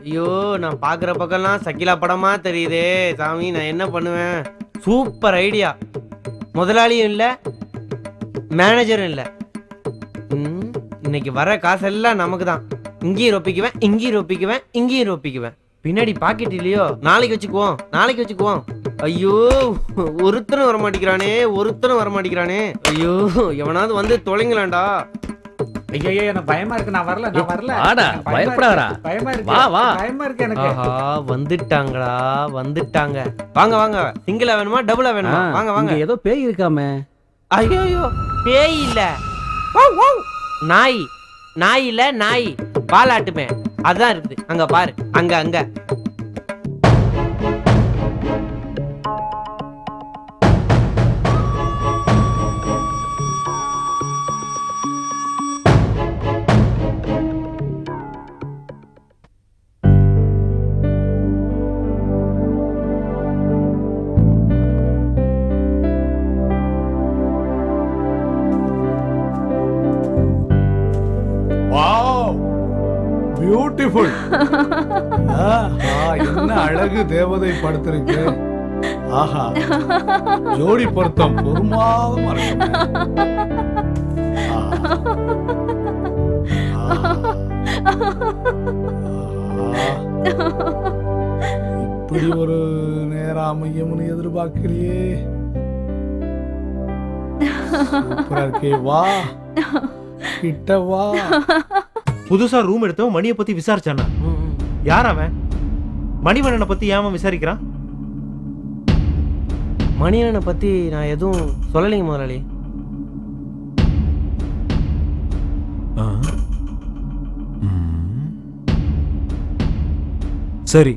ஐயோ, நான் பாக்குற பக்கம்லாம் சக்கிலா படமா தெரியுதே சாமி. நான் என்ன பண்ணுவேன்? Super idea. முதலாளியும் இல்ல, மேனேஜரும் இல்ல. இன்னைக்கு வர காசெல்லாம் நமக்கு தான். இங்கேயும் ரொப்பிக்குவேன், இங்கேயும் ரொப்பிக்குவேன், இங்கேயும் ரொப்பிக்குவேன். பின்னாடி பாக்கெட் இல்லையோ, நாளைக்கு வச்சுக்குவோம், நாளைக்கு வச்சுக்குவோம். ஐயோ, ஒருத்தனும் வரமாட்டேங்கிறானே, ஒருத்தனும் வரமாட்டேங்கிறானே. ஐயோ, எவனாவது வந்து தொலைங்களாண்டா. ஐயோ, எனக்கு பயமா இருக்கு. நான் வரல, நான் வரல. வாடா, பயப்படாதடா. பயமா இருக்கு. வா வா. பயமா இருக்கு எனக்கு. ஆஹா, வந்துட்டாங்கடா, வந்துட்டாங்க. வாங்க வாங்க. சிங்கிளா வேணுமா டபுளா வேணுமா? வாங்க வாங்க. ஏதோ பேய் இருக்காமே. ஐயோ, பேய் இல்ல, நாய். நாய் இல்ல, நாய். பாலாட்டுமே, அதான் இருக்குது. அங்க பாரு, அங்க அங்க. பியூட்டிஃபுல். என்ன அழகு தேவதை படுத்திருக்கு. ஆஹா, ஜோடி பொருத்தம் பொறுமாதமா இருக்கு. இப்படி ஒரு நேரம் அமையும்னு எதிர்பார்க்கிறியே. சூப்பரா இருக்கே. வா கிட்ட வா. புதுசா ரூம் எடுத்தவன் மணியை பத்தி விசாரிச்சானா? யார் அவன்? மணிவண்ணனை பத்தி ஏன் விசாரிக்கிறான்? மணியனை பத்தி நான் எதுவும் சொல்லலைங்க முதலாளி. சரி,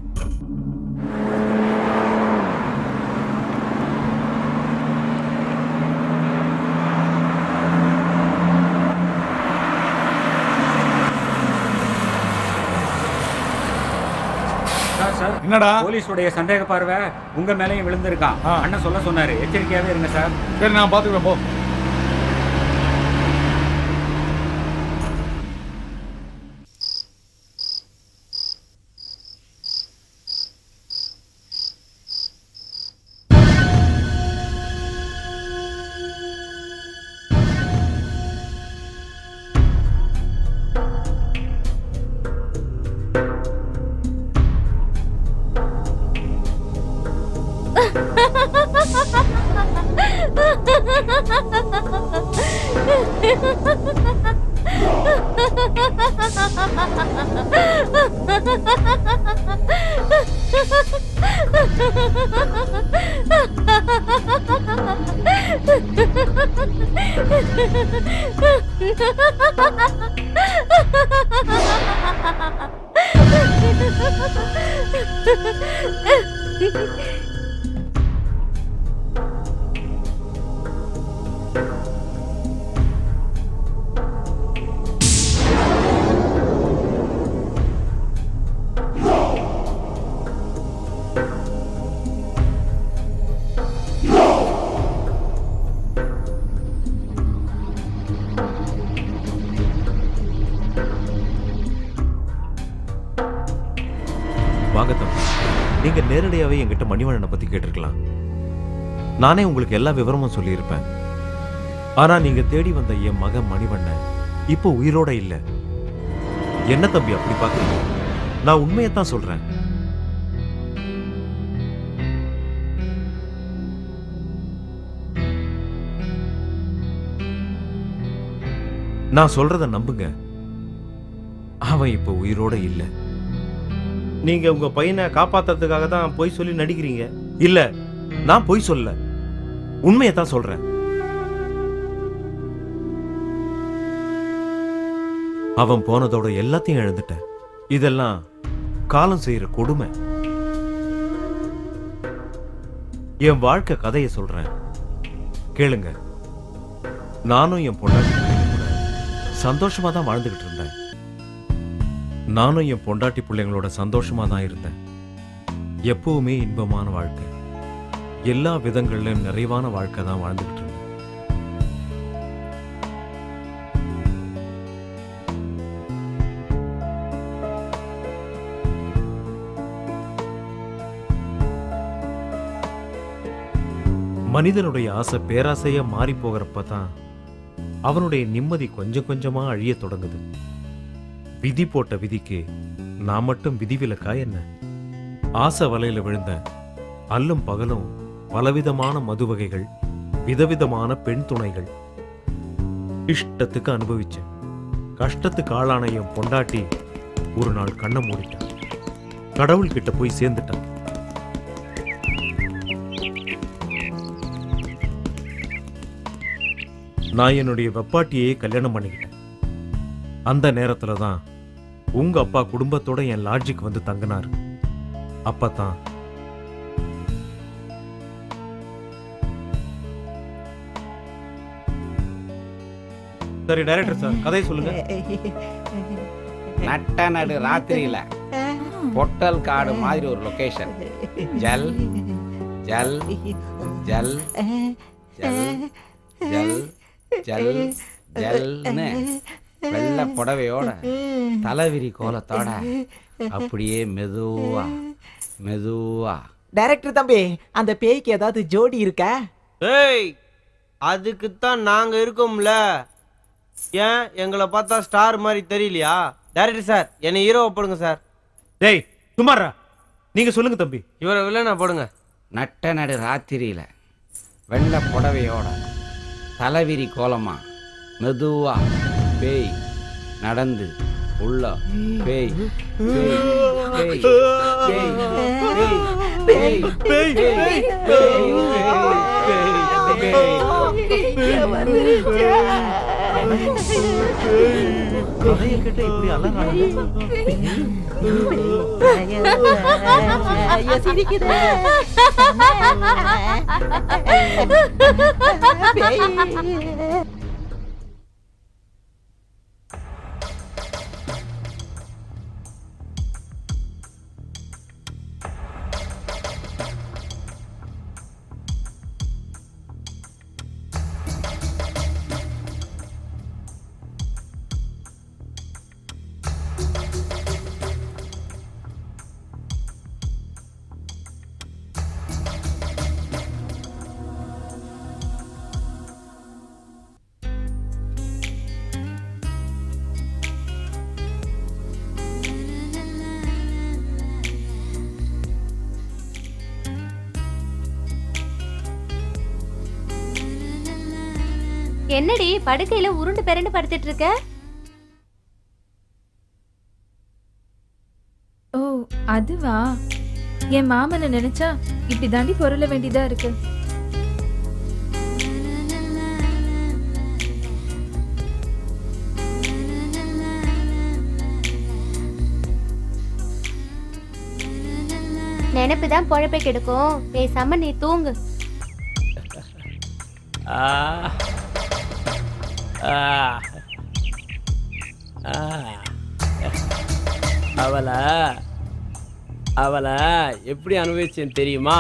என்னடா? போலீஸுடைய சந்தேக பார்வை உங்க மேலையும் விழுந்திருக்கான். அண்ணன் சொல்ல சொன்னாரு, எச்சரிக்கையாவே இருங்க சார். சரி, நான் பாத்துக்கிறேன். போ. வாங்க தம்பி, நீங்க நேரடியாவே என்கிட்ட மணிவண்ணனை பத்தி கேட்டிருக்கலாம். நானே உங்களுக்கு எல்லா விவரமும் சொல்லியிருப்பேன். ஆனா நீங்க தேடி வந்த என் மகன் மணிவண்ணன் இப்போ உயிரோட இல்ல. என்ன தம்பி அப்படி பாக்குறீங்க? நான் உண்மையத்தான் சொல்றேன். நான் சொல்றத நம்புங்க, அவன் இப்ப உயிரோட இல்ல. நீங்க உங்க பையனை காப்பாத்துறதுக்காக தான் பொய் சொல்லி நடிக்கிறீங்க. இல்ல, நான் பொய் சொல்ல, உண்மையத்தான் சொல்றேன். அவன் போனதோட எல்லாத்தையும் இழந்துட்டேன். இதெல்லாம் காலம் செய்யற கொடுமை. என் வாழ்க்கை கதையை சொல்றேன், கேளுங்க. நானும் என் பொண்டாட்டி சந்தோஷமா தான் வாழ்ந்துகிட்டு இருந்தேன். நானும் என் பொண்டாட்டி பிள்ளைங்களோட சந்தோஷமா தான் இருந்தேன். எப்பவுமே இன்பமான வாழ்க்கை, எல்லா விதங்களிலும் நிறைவான வாழ்க்கை தான் வாழ்ந்துகிட்டு இருந்தேன். மனிதனுடைய ஆசை பேராசையா மாறி போகிறப்பதான் அவனுடைய நிம்மதி கொஞ்சம் கொஞ்சமா அழிய தொடங்குது. விதி போட்ட விதிக்கு நான் மட்டும் விதிவிலக்கா என்ன? ஆசை வலையில விழுந்த அல்லும் பகலும் பலவிதமான மது வகைகள், விதவிதமான பெண் துணைகள் இஷ்டத்துக்கு அனுபவிச்சேன். கஷ்டத்துக்கு ஆளான என் பொண்டாட்டி ஒரு நாள் கண்ணை மூடிட்டான். கடவுள் கிட்ட போய் சேர்ந்துட்டான். நான் என்னுடைய வெப்பாட்டியே கல்யாணம் பண்ணிக்கிட்டேன். அந்த நேரத்துல தான் உங்க அப்பா குடும்பத்தோட என் லாட்ஜுக்கு வந்து தங்கினாரு. அப்பதான் சரி டைரக்டர் சார், கதையை சொல்லுங்க. நட்ட நடு ராத்திரியில பொட்டல் காடு மாதிரி ஒரு லொகேஷன். ஜல் ஜல் ஜல் ஜல் ஜல் ஜல் ஜல்னு வெள்ளை புடவையோட தலைவிரி கோலத்தோட அப்படியே மெதுவா மெதுவா. டைரக்டர் தம்பி, அந்த பேய்க்கு ஏதாவது ஜோடி இருக்கா? ஏய், அதுக்குத்தான் நாங்க இருக்கோம்ல. ஏன் எங்களை பார்த்தா ஸ்டார் மாதிரி தெரியலையா? டைரக்டர் சார், என்னை ஹீரோவை போடுங்க சார். டேய் சுமாரா, நீங்க சொல்லுங்க தம்பி. இவரை வில்லனா போடுங்க. நட்ட நடு ராத்திரியில வெள்ளை புடவையோட தலைவிரி கோலமா மெதுவா பேய் நடந்து உள்ள பேய் பேய் பேய் பேய் பேய் பேய் பேய் கதையை கேட்ட இப்படி என்னடி படுக்கையில உருண்டு பெரண்டு படுத்துட்டு இருக்க? ஓ அதுவா, என் மாமனை நினைச்சா இப்படி தாண்டி பொருள வேண்டியதா இருக்கு. நினைப்பு தான் பொழப்பை கெடுக்கும். பேசாம நீ தூங்கு. அவளை எப்படி அனுபவிச்சேன்னு தெரியுமா?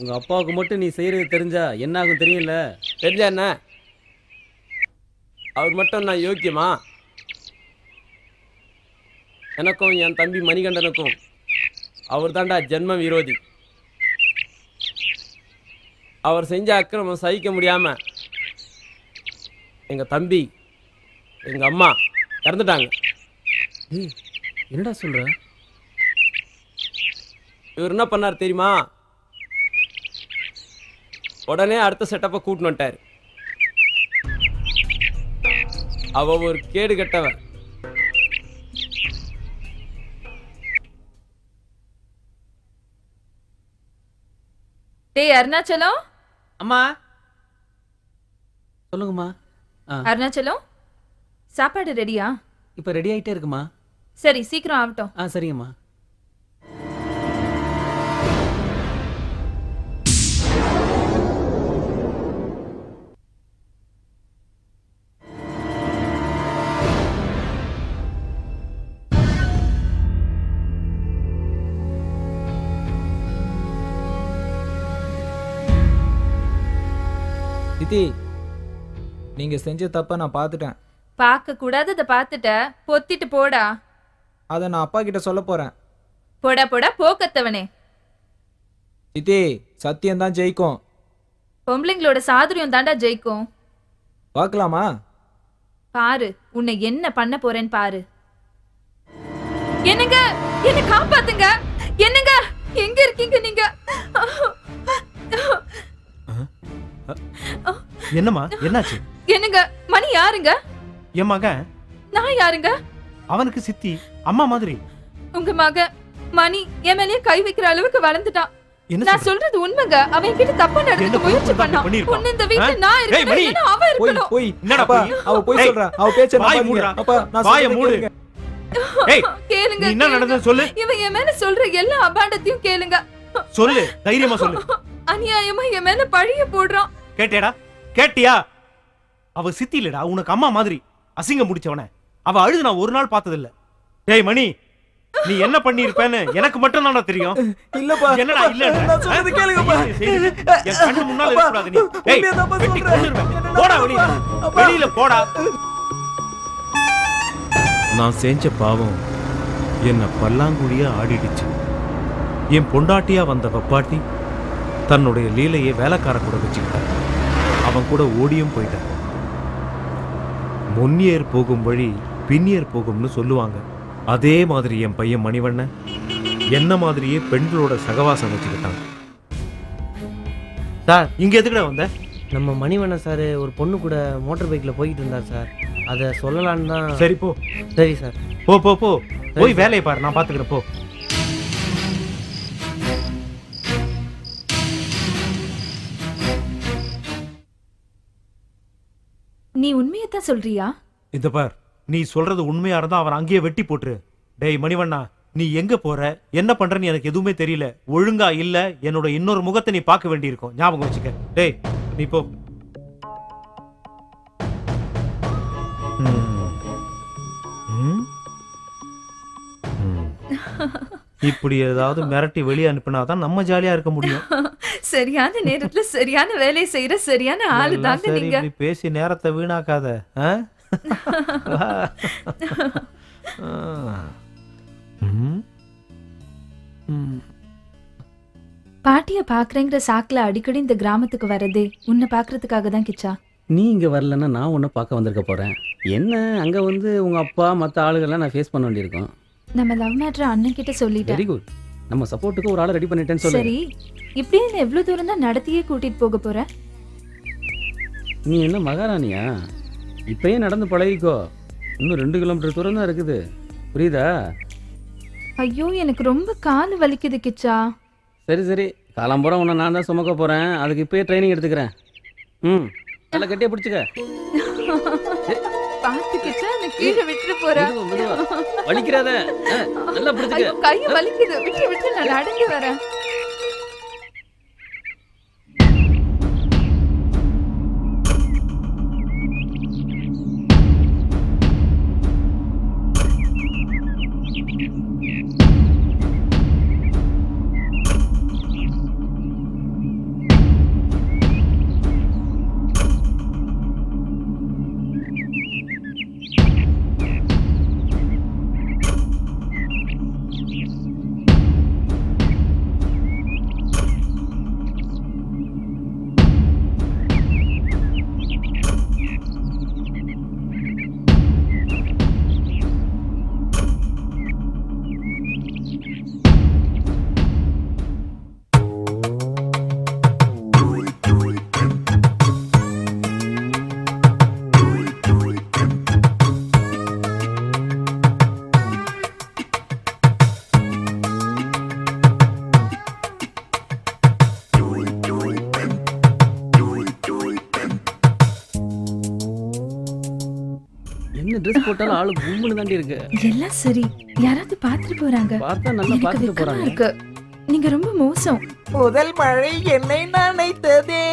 உங்க அப்பாவுக்கு மட்டும் நீ செய்யறது தெரிஞ்சா என்ன ஆகும் தெரியும்ல? தெரிஞ்சா என்ன? அவர் மட்டும் நான் யோக்கியமா? எனக்கும் என் தம்பி மணிகண்டனுக்கும் அவர் தாண்டா ஜென்ம விரோதி. அவர் செஞ்ச அக்கிரமம் சகிக்க முடியாம எங்க தம்பி எங்க அம்மா இறந்துட்டாங்க. என்னடா சொல்ற? இவர் என்ன பண்ணார் தெரியுமா? உடனே அடுத்த செட்டப்பை கூட்டின்னு வந்துட்டார். அவ ஒரு கேடு கெட்டவன். டேய் அருணாச்சலம். அம்மா சொல்லுங்கம்மா. அருணாச்சலம், சாப்பாடு ரெடியா? இப்ப ரெடி ஆயிட்டே இருக்குமா? சரி, சீக்கிரம் ஆகட்டும். சரிங்கம்மா. சித்தி, நீங்க செஞ்ச தப்ப நான் பார்த்துட்டேன். பார்க்க கூடாதத பார்த்துட்ட, பொத்திட்டு போடா. அதை நான் அப்பா கிட்ட சொல்ல போறேன். போடா போடா போக்கத்தவனே. சித்தி, சத்தியம் தான் ஜெயிக்கும். பொம்பளைங்களோட சாதுரியம் தாண்டா ஜெயிக்கும். பார்க்கலாமா? பாரு உன்னை என்ன பண்ண போறேன்னு பாரு. என்னங்க, என்ன காப்பாத்துங்க. என்னங்க, எங்க இருக்கீங்க நீங்க? என்னம்மா, என்னாச்சு? என்னங்க, மணி யாருங்க? என் மகன். நான் யாருங்க? அவனுக்கு சித்தி, அம்மா மாதிரி. உங்க மகன் மணி என் மேலேயே கை வைக்கிற அளவுக்கு வளர்ந்துட்டான். நான் சொல்றது உண்மைங்க. அவன் கிட்ட தப்பா நடந்துக்க முயற்சி பண்ணான். பொண்ணு இந்த வீட்டுல நான் இருக்கேன், அவ இருக்கணும். போய் என்னடா அவ போய் சொல்றா. அவ பேச்ச நம்பாதீங்க. அப்பா நான் வாயை மூடு. ஏய், கேளுங்க. என்ன நடந்தது சொல்லு. இவன் என் மேல சொல்ற எல்லா அபாண்டத்தையும் கேளுங்க. சொல்லு, தைரியமா சொல்லு. அநியாயமா என் மேல பழிய போடுறான். கேட்டேடா? கேட்டியா? அவ சித்தி இல்லடா, உனக்கு அம்மா மாதிரி. அசிங்கம் முடிச்சவன. அவ அழுது நான் ஒரு நாள் பார்த்தது இல்ல. டேய் மணி, நீ என்ன பண்ணி இருப்பேன்னு எனக்கு மட்டும் தானடா தெரியும். இல்லப்பா. என்னடா இல்ல? நான் சொல்றது கேளுங்கப்பா. என் கண்ணு முன்னால இருக்க கூடாது நீ. டேய், வெட்டி கொன்னுருவேன். போடா வெளிய. வெளியில போடா. நான் செஞ்ச பாவம் என்ன பல்லாங்குழியா ஆடிடுச்சு. என் பொண்டாட்டியா வந்த வப்பாட்டி தன்னுடைய லீலையை வேலைக்கார கூட வச்சுக்கிட்டான். அவன் கூட ஓடியும் போயிட்டான். முன்னியர் போகும் வழி பின்னியர் போகும்னு சொல்லுவாங்க. அதே மாதிரி என் பையன் மணிவண்ணன் என்ன மாதிரியே பெண்களோட சகவாசம் வச்சுக்கிட்டான். சார், இங்க எதுக்குடா வந்த? நம்ம மணிவண்ணன் சார் ஒரு பொண்ணு கூட மோட்டார் பைக்கில் போய்கிட்டு இருந்தார் சார். அதை சொல்லலான்னு தான். சரி போ. சரி சார். போ போ போ. போய் வேலையை பாரு, நான் பாத்துக்கிறேன். போ. நீ உண்மையத்தான் சொல்றியா? இந்த பார், நீ சொல்றது உண்மையா இருந்தா அவன் அங்கேயே வெட்டி போட்டுரு. டேய் மணிவண்ணா, நீ எங்க போற, என்ன பண்றன்னு எனக்கு எதுவுமே தெரியல. ஒழுங்கா இல்ல என்னோட இன்னொரு முகத்தை நீ பார்க்க வேண்டியிருக்கும். ஞாபகம் வச்சுக்க. டேய் நீ போ. இப்படி ஏதாவது மிரட்டி வெளியே அனுப்பினாதான் நம்ம ஜாலியா இருக்க முடியும். சரியான நேரத்துல சரியான வேலையை செய்யற சரியான ஆளு தாங்க நீங்க. பேசி நேரத்தை வீணாக்காத. பாட்டிய பாக்குறேங்கிற சாக்குல அடிக்கடி இந்த கிராமத்துக்கு வரதே உன்னை பாக்குறதுக்காக தான் கிச்சா. நீ இங்கே வரலன்னா நான் உன்னை பார்க்க வந்திருக்க போகிறேன். என்ன அங்கே வந்து உங்கள் அப்பா மற்ற ஆளுகள்லாம் நான் ஃபேஸ் பண்ண வேண்டியிருக்கோம். நம்ம லவ் மேட்ரு அண்ணன் கிட்ட சொல்லிட்டேன். Very good. நம்ம சப்போர்ட்டுக்கு ஒரு ஆளை ரெடி பண்ணிட்டேன்னு சொல்லு. சரி, இப்படியே என்ன எவ்வளவு தூரம் தான் நடத்தியே கூட்டிட்டு போக போற? நீ என்ன மகாராணியா? இப்பயே நடந்து பழகிக்கோ. இன்னும் 2 கிலோமீட்டர் தூரம் தான் இருக்குது. புரியுதா? ஐயோ, எனக்கு ரொம்ப கால் வலிக்குது கிச்சா. சரி சரி, காலம்புறம் உன்னை நான் தான் சுமக்க போகிறேன். அதுக்கு இப்பயே ட்ரைனிங் எடுத்துக்கிறேன். நல்லா கட்டியா பிடிச்சிக்க. பாத்து கிச்சா, நான் கீழே விட்டுட்டு போறேன். வலிக்கிறாத, நல்லா பிடிச்சிக்க. கை வலிக்குது, விட்டு விட்டு நான் நடந்து வரேன். ட்ரெஸ் போட்டாலும் ஆளு கும்முன்னு தாண்டி இருக்கு. எல்லாம் சரி, யாராவது பாத்துட்டு போறாங்க. பார்த்தா நல்லா பாத்துட்டு போறாங்க. நீங்க ரொம்ப மோசம். முதல் மழை என்னை நனைத்ததே,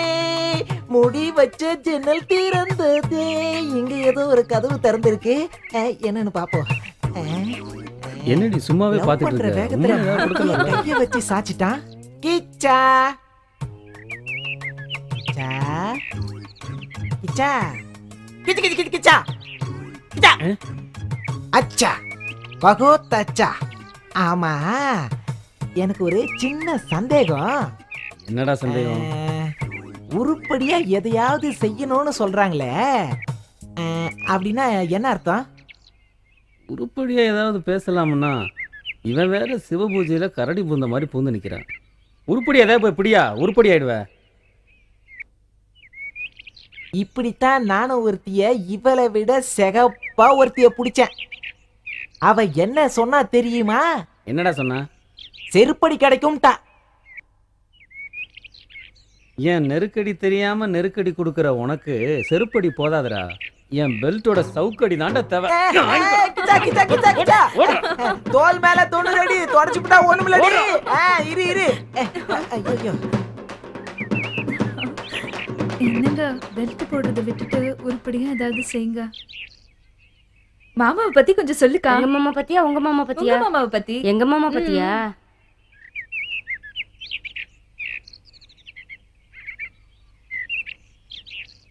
முடி வச்ச ஜன்னல் திறந்ததே. இங்க ஏதோ ஒரு கதவு திறந்திருக்கு, என்னன்னு பாப்போம். என்னடி சும்மாவே பாத்துட்டு இருக்க? வேகத்துல கைய வச்சு சாச்சிட்டான். கிச்சா கிச்சா கிச்சா கிச்ச கிச்ச கிச்ச கிச்சா கிச்சா. அச்சா, பகோத் அச்சா. ஆமா, எனக்கு ஒரு சின்ன சந்தேகம். என்னடா சந்தேகம்? உருப்படியா எதையாவது செய்யணும்னு சொல்றாங்களே, அப்படின்னா என்ன அர்த்தம்? உருப்படியா ஏதாவது பேசலாம்னா இவன் வேற சிவபூஜையில கரடி பூந்த மாதிரி பூந்து நிக்கிறான். உருப்படி ஏதாவது போய் பிடியா, உருப்படி ஆயிடுவ. இப்படித்தான் நானும் ஒருத்திய இவளை விட செகப்பா ஒருத்திய பிடிச்சேன். அவ என்ன சொன்னா தெரியுமா? என்னடா சொன்னா? செருப்படி கிடைக்கும்டா. என் நெருக்கடி தெரியாம நெருக்கடி கொடுக்கற உனக்கு செருப்படி போதாதடா. என் பெல்ட்டோட சவுக்கடி தாண்ட தேவை. தோல் மேல 90 அடி தொடச்சு விட்டா ஒண்ணுமில்லடி. இரு இரு. ஐயோ, என்னங்க பெல்ட் போடுறத விட்டுட்டு உருப்படியா ஏதாவது செய்யுங்க. மாமாவை பத்தி கொஞ்சம் சொல்லுக்கா. எங்க மாமா பத்தியா உங்க மாமா பத்தியா? உங்க மாமாவை பத்தி. எங்க மாமா பத்தியா?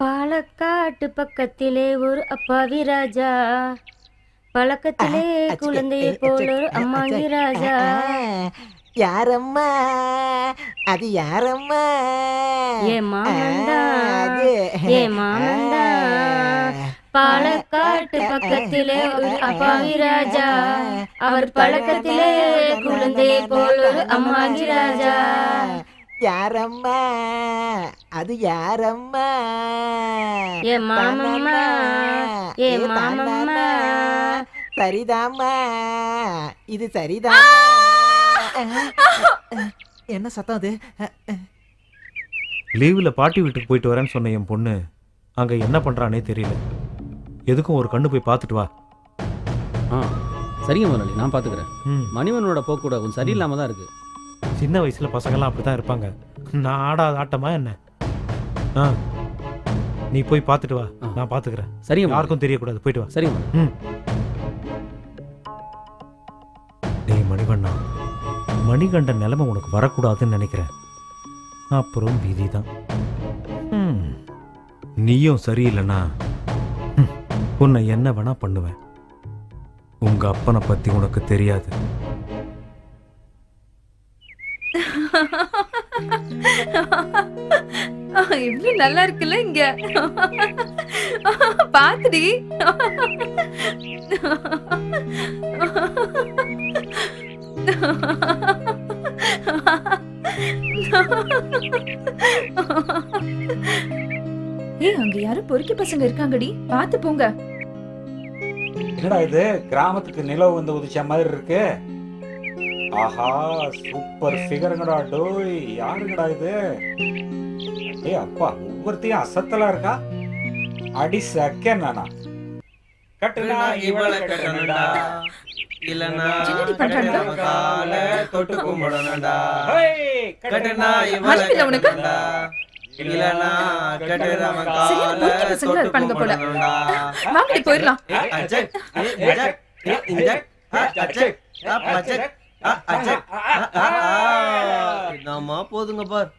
பாலக்காட்டு பக்கத்திலே ஒரு அப்பாவி ராஜா, பழக்கத்திலே குழந்தையை போல ஒரு அம்மாவி ராஜா. யாரம்மா அது? யாரம்மா? ஏ மாமந்தா, ஏ மாமந்தா. பாலக்காட்டு பக்கத்திலே ஒரு அப்பாவி ராஜா, அவர் பழக்கத்திலே குழந்தையை போல ஒரு அம்மாவி ராஜா. யாரம்மா அது? யாரம்மா? ஏ மாமம்மா, ஏ மாமம்மா. சரிதாம்மா, இது சரிதான். என்ன சத்தம் அது? லீவில் பாட்டி வீட்டுக்கு போயிட்டு வரேன்னு சொன்ன என் பொண்ணு அங்கே என்ன பண்ணுறானே தெரியல. எதுக்கும் ஒரு கண்ணு போய் பார்த்துட்டு வா. சரிங்க முதலாளி, நான் பார்த்துக்கிறேன். மணிவனோட போக்கூட கொஞ்சம் சரியில்லாமல் தான் இருக்குது. சின்ன வயசில் பசங்கள்லாம் அப்படி தான் இருப்பாங்க. நான் ஆடாத ஆட்டமா என்ன? நீ போய் பார்த்துட்டு வா, நான் பார்த்துக்கிறேன். சரிங்க, யாருக்கும் தெரியக்கூடாது. போயிட்டு வா. சரிங்க. டேய் மணிவண்ணா, மணிகண்டன் நிலைமை உனக்கு வரக்கூடாதுன்னு நினைக்கிறேன். அப்புறம் விதி தான். நீயும் சரியில்லைன்னா உன்னை என்ன வேணா பண்ணுவேன். உங்க அப்பனை பத்தி உனக்கு தெரியாது. இவ்வளவு நல்லா இருக்குல்ல இங்க. பாத்துடி. ஏய், அங்க யாரும் பொறுக்கி பசங்க இருக்காங்கடி, பாத்து போங்க. என்னடா இது, கிராமத்துக்கு நிலவு வந்து உதிச்ச மாதிரி இருக்கு. ஆஹா, சூப்பர் ஃபிகருங்கடா. டோய், யாருங்கடா இது? ஏய் அப்பா, ஒவ்வொருத்தையும் அசத்தலா இருக்கா. அடி செகண்ட் நானா கட்டுனா இவளை கட்டணும்டா, இல்லனா கால தொட்டு கும்பிடணும்டா. கட்டுனா இவளை கட்டணும்டா, இல்லனா கட்டுறவ கால தொட்டு கும்பிடணும்டா. வாங்கடி போயிரலாம். அஜக் இஜக் இஜக் அஜக் அஜக் அஜக். என்னமா போதுங்க பார்.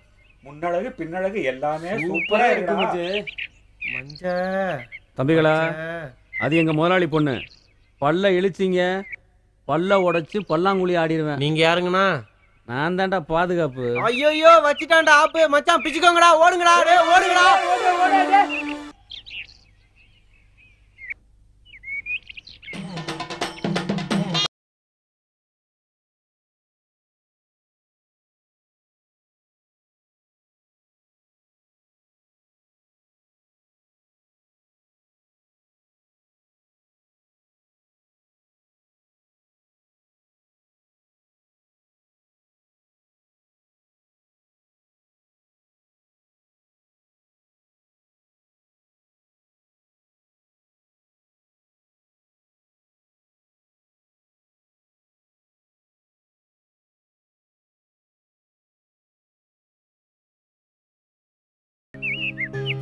முன்னழகு பின்னழகு எல்லாமே சூப்பரா இருக்கு. மஞ்ச தம்பிகளா, அது எங்க முதலாளி பொண்ணு. பல்ல இழிச்சிங்க, பல்ல உடைச்சு பல்லாங்குழி ஆடிடுவேன். நீங்க யாருங்கண்ணா? நான் தான்டா பாதுகாப்பு. ஐயோ வச்சிட்டான்டா ஆப்பு. மச்சான் பிச்சுக்கோங்கடா, ஓடுங்கடா, டேய் ஓடுங்கடா.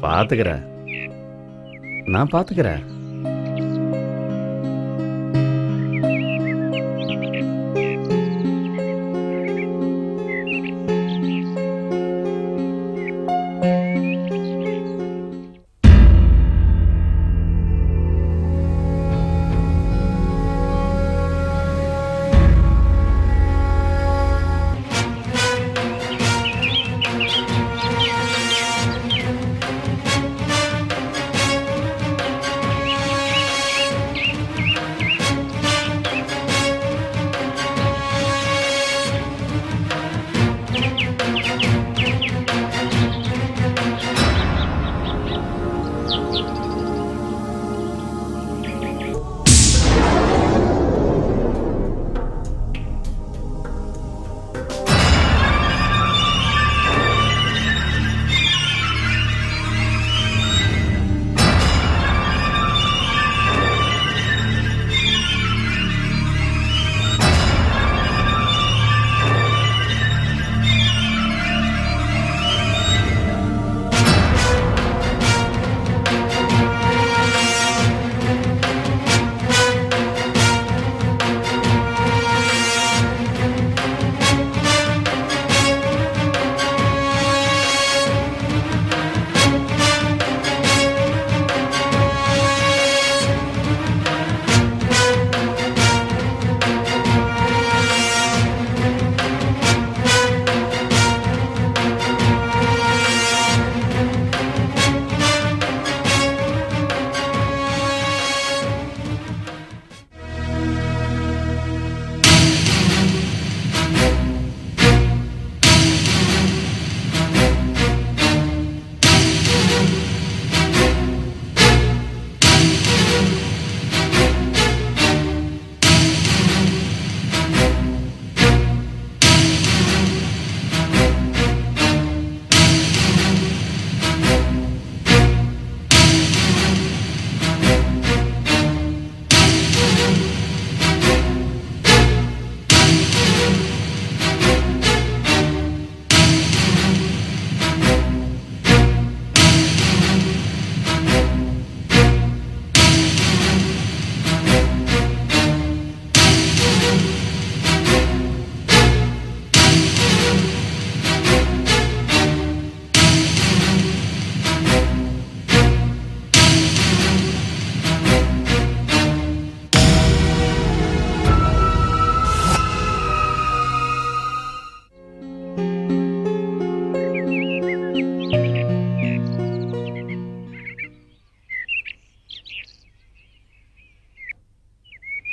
பாத்துக்கிறேன், நான் பாத்துக்கிறேன்.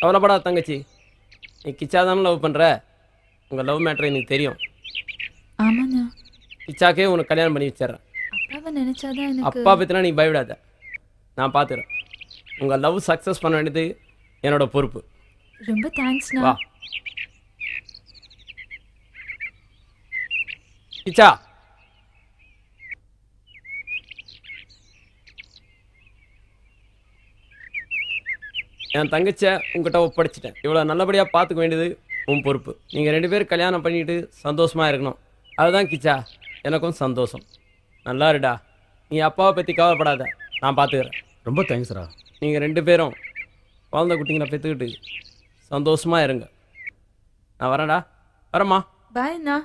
கவலைப்படாத தங்கச்சி, நீ கிச்சா தானே லவ் பண்ணுற. உங்கள் லவ் மேட்ரு எனக்கு தெரியும். ஆமாண்ணா. கிச்சாக்கே உனக்கு கல்யாணம் பண்ணி வச்சிடுறேன். அப்பாவை நினைச்சாதான் எனக்கு. அப்பா பற்றினா நீ பயப்படாத, நான் பார்த்துக்கிறேன். உங்கள் லவ் சக்ஸஸ் பண்ண வேண்டியது என்னோட பொறுப்பு. ரொம்ப தேங்க்ஸ்ண்ணா. வா கிச்சா. என் தங்கச்சியை உங்ககிட்ட ஒப்படைச்சிட்டேன். இவ்வளோ நல்லபடியாக பார்த்துக்க வேண்டியது உன் பொறுப்பு. நீங்கள் 2 பேரும் கல்யாணம் பண்ணிட்டு சந்தோஷமாக இருக்கணும். அதுதான் கிச்சா எனக்கும் சந்தோஷம். நல்லா இருடா. நீ அப்பாவை பற்றி கவலைப்படாத, நான் பார்த்துக்கிறேன். ரொம்ப தேங்க்ஸ்ரா. நீங்கள் 2 பேரும் குழந்தை குட்டிங்களை பெற்றுக்கிட்டு சந்தோஷமாக இருங்க. நான் வரேன்டா. வரேம்மா. பாய் அண்ணா.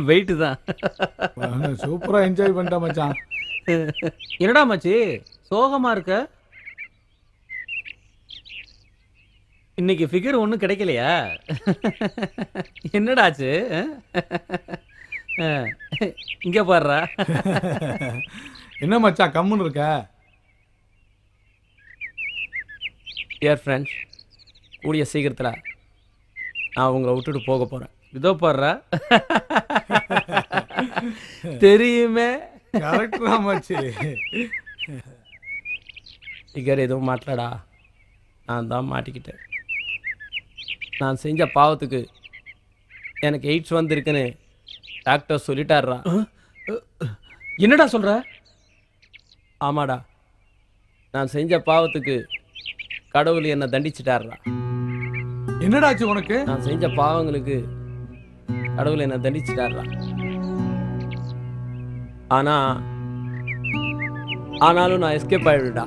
வெயிட்டு தான். சூப்பரா என்ஜாய் பண்ணிட்டேன் மச்சான். என்னடா மச்சி சோகமா இருக்க? இன்னைக்கு ஃபிகர் ஒன்றும் கிடைக்கலையா? என்னடாச்சு? இங்க பாடுறா. என்ன மச்சான் கம்முன்னு இருக்க? டியர் ஃப்ரெண்ட்ஸ், கூடிய சீக்கிரத்தில் நான் உங்களை விட்டுட்டு போக போகிறேன். இதோ பாடுறா. தெரியுமே. கரெக்டா மச்சி. ஃபிகர் எதுவும் மாட்டலடா, நான் தான் மாட்டிக்கிட்டேன். நான் செஞ்ச பாவத்துக்கு எனக்கு எய்ட்ஸ் வந்திருக்குன்னு டாக்டர் சொல்லிட்டாருடா. என்னடா சொல்ற? ஆமாடா, நான் செஞ்ச பாவத்துக்கு கடவுள் என்னை தண்டிச்சிட்டாருடா. என்னடாச்சு உனக்கு? நான் செஞ்ச பாவங்களுக்கு கடவுள் என்னை தண்டிச்சிட்டாருடா. ஆனாலும் நான் எஸ்கேப் ஆயிடுடா.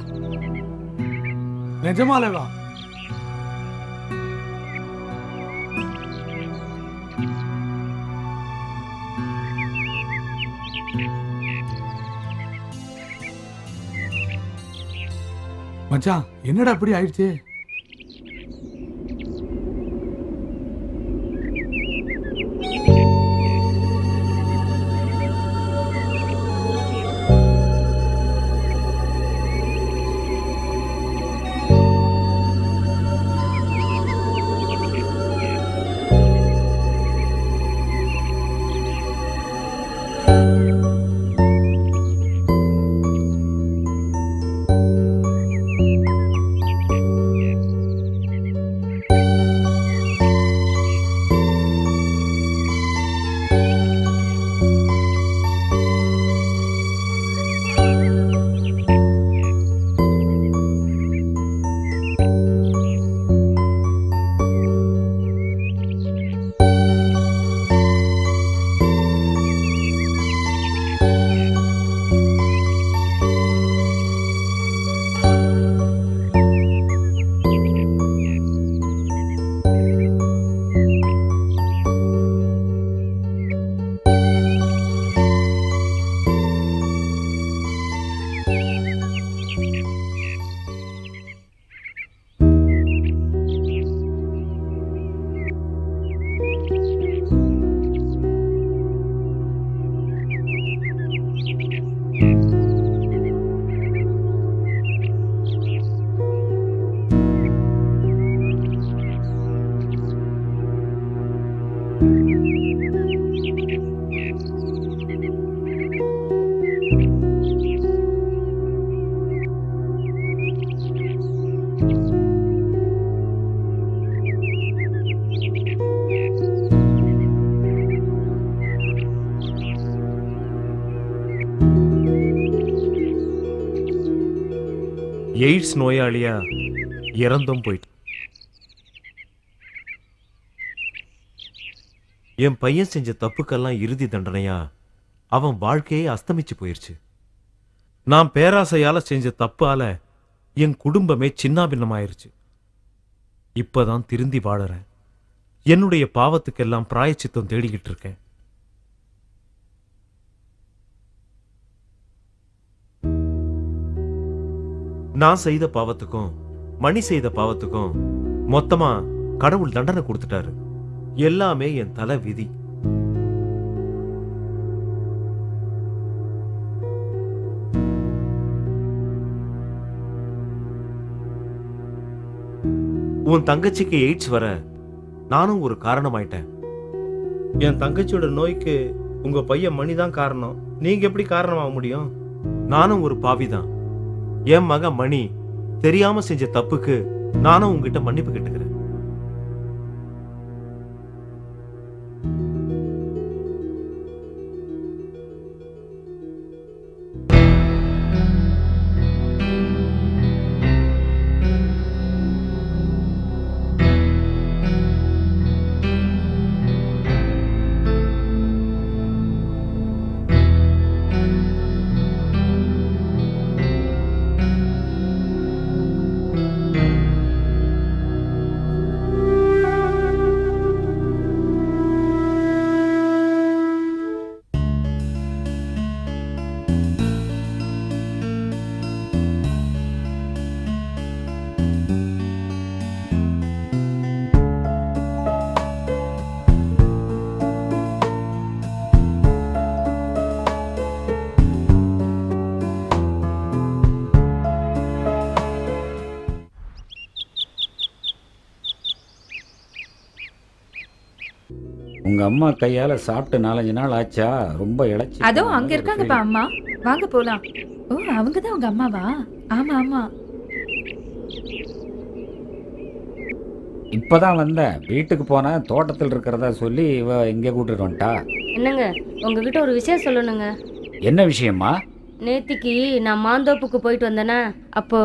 நிஜமாலேவா? மச்சான் என்னடா இப்படி ஆயிடுச்சு? எய்ட்ஸ் நோயாளியா இறந்தும் போயிட்டு. என் பையன் செஞ்ச தப்புக்கெல்லாம் இறுதி தண்டனையா அவன் வாழ்க்கையே அஸ்தமிச்சு போயிருச்சு. நான் பேராசையால செஞ்ச தப்பால என் குடும்பமே சின்னாபின்னமாயிருச்சு. இப்பதான் திருந்தி வாழறேன். என்னுடைய பாவத்துக்கெல்லாம் பிராயச்சித்தம் தேடிக்கிட்டு இருக்கேன். நான் செய்த பாவத்துக்கும் மணி செய்த பாவத்துக்கும் மொத்தமா கடவுள் தண்டனை கொடுத்துட்டாரு. எல்லாமே என் தலை விதி. உன் தங்கச்சிக்கு எய்ட்ஸ் வர நானும் ஒரு காரணமாயிட்டேன். என் தங்கச்சியோட நோய்க்கு உங்க பையன் மணிதான் காரணம். நீங்க எப்படி காரணமாக முடியும்? நானும் ஒரு பாவிதான். என் மக மணி தெரியாம செஞ்ச தப்புக்கு நானும் உங்ககிட்ட மன்னிப்பு கேட்டுக்கிறேன். உங்க அம்மா கையால சாப்பிட்டு 4-5 நாள் ஆச்சா? ரொம்ப இழைச்சி. அதோ அங்க இருக்காங்கப்பா அம்மா, வாங்க போலாம். ஓ, அவங்கதான் உங்க அம்மாவா? ஆமா ஆமா. இப்பதான் வந்தேன். வீட்டுக்கு போனேன், தோட்டத்தில் இருக்கிறதா சொல்லி இவ இங்கே கூட்டிட்டு வந்துட்டா. என்னங்க, உங்ககிட்ட ஒரு விஷயம் சொல்லணுங்க. என்ன விஷயமா? நேத்திக்கு நான் மாந்தோப்புக்கு போயிட்டு வந்தேனா, அப்போ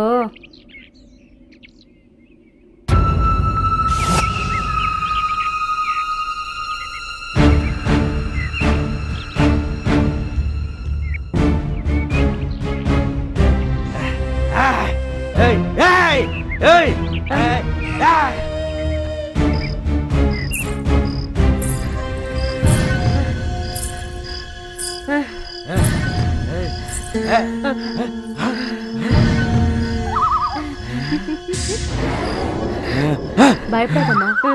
பயப்படாதம்மா,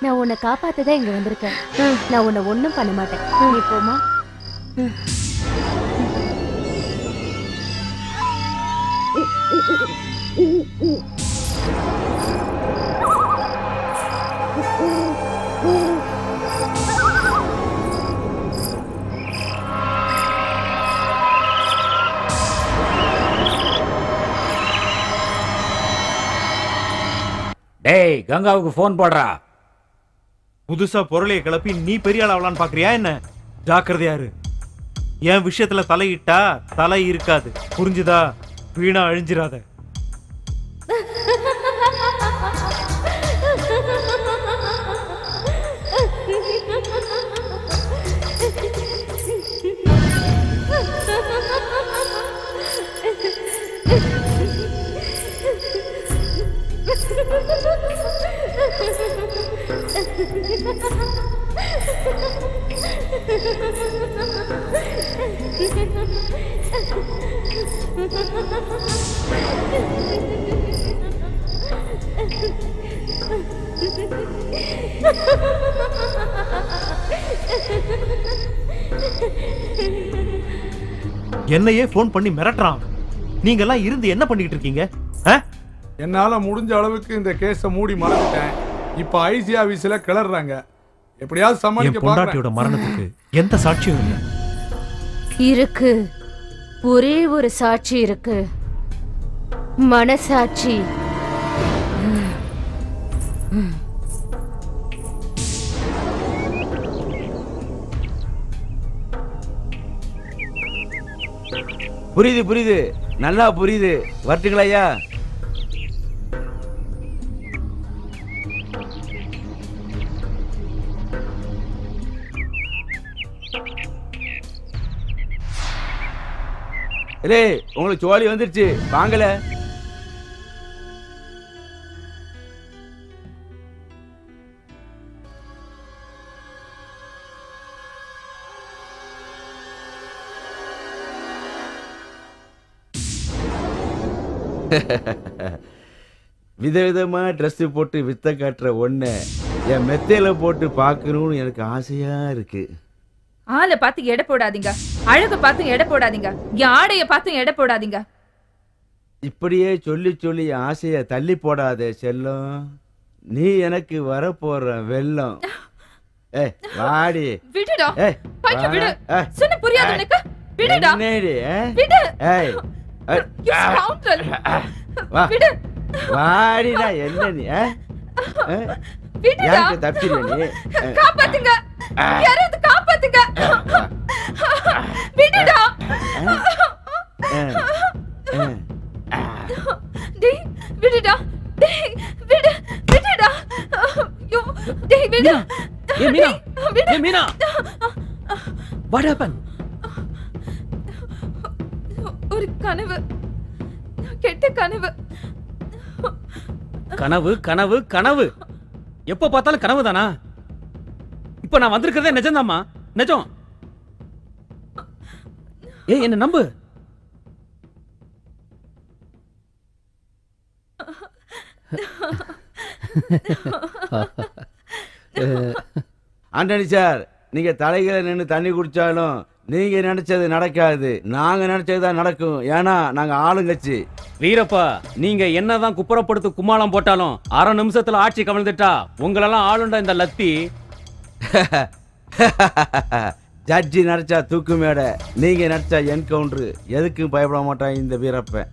நான் உன்னை காப்பாத்ததான் இங்க வந்திருக்கேன். நான் உன்னை ஒண்ணும் பண்ண மாட்டேன். நீ போமா. டேய், கங்காவுக்கு போன் போடுறா. புதுசா பொருளைய கிளப்பி நீ பெரிய ஆளாவலான்னு பாக்குறியா என்ன? ஜாக்கிரதையாரு. என் விஷயத்துல தலையிட்டா தலை இருக்காது, புரிஞ்சுதா? வீணா அழிஞ்சிராத. என்னையே போன் பண்ணி மிரட்டுறான். நீங்க எல்லாம் இருந்து என்ன பண்ணிட்டு இருக்கீங்க? என்னால முடிஞ்ச அளவுக்கு இந்த கேஸ மூடி மறந்துட்டேன். இப்ப ஐசி ஆபீஸ்ல கிளறாங்க. எப்படியாவது சமாளிக்க பாக்குறேன். பொண்டாட்டியோட மரணத்துக்கு எந்த சாட்சியும் இல்லை. இருக்கு, ஒரே ஒரு சாட்சி இருக்கு. மனசாட்சி. புரியுது புரியுது, நல்லா புரியுது. வரட்டுங்களா ஐயா? உங்களுக்கு சோழி வந்துருச்சு வாங்கல. விதவிதமா ட்ரெஸ் போட்டு வித்த காட்டுற ஒண்ணு என் மெத்தையில போட்டு பார்க்கணும்னு எனக்கு ஆசையா இருக்கு. ஆளை பார்த்து எடை போடாதீங்க, அழக பார்த்து எடை போடாதீங்க, ஆடைய பார்த்து எடை போடாதீங்க. இப்படியே சொல்லி சொல்லி ஆசைய தள்ளி போடாதே செல்லம். நீ எனக்கு வரப்போற வெள்ளம். வாடி. விடுடா. பைய விடு. சொன்ன புரியாது உனக்கு? விடுடா. என்னடி? விடு. You scoundrel. விடு. வாடிடா. என்ன நீ? விடுடா. யாருக்கு தப்பிச்சிரு நீ? காப்பாத்துங்க. யாராவது காப்பாத்துங்க. விடுடா. டேய் விடுடா. டேய் விடு. விடுடா. யோ டேய் விடு. ஏ மீனா. ஏ மீனா. What happened? ஒரு கனவு. கெட்ட கனவு. கனவு கனவு கனவு. எப்ப பார்த்தாலும் கனவு தானா? இப்ப நான் வந்திருக்கிறதே நிஜம்தாம்மா, நிஜம். ஏய் என்ன நம்பு. ஆண்டனி சார், நீங்க தலைகளை நின்று தண்ணி குடிச்சாலும் நீங்க நினைச்சது நடக்காது, நாங்க நினைச்சதுதான் நடக்கும். ஏன்னா நாங்க ஆளுங்கட்சி. வீரப்பா, நீங்க என்னதான் குப்புறப்படுத்து கும்மாளம் போட்டாலும் அரை நிமிஷத்துல ஆட்சி கவிழ்ந்துட்டா உங்களெல்லாம் ஆளுண்ட இந்த லத்தி. ஜட்ஜி நடிச்சா தூக்கு மேடை, நீங்க நடிச்சா என்கவுண்டர். எதுக்கும் பயப்பட மாட்டான் இந்த வீரப்ப.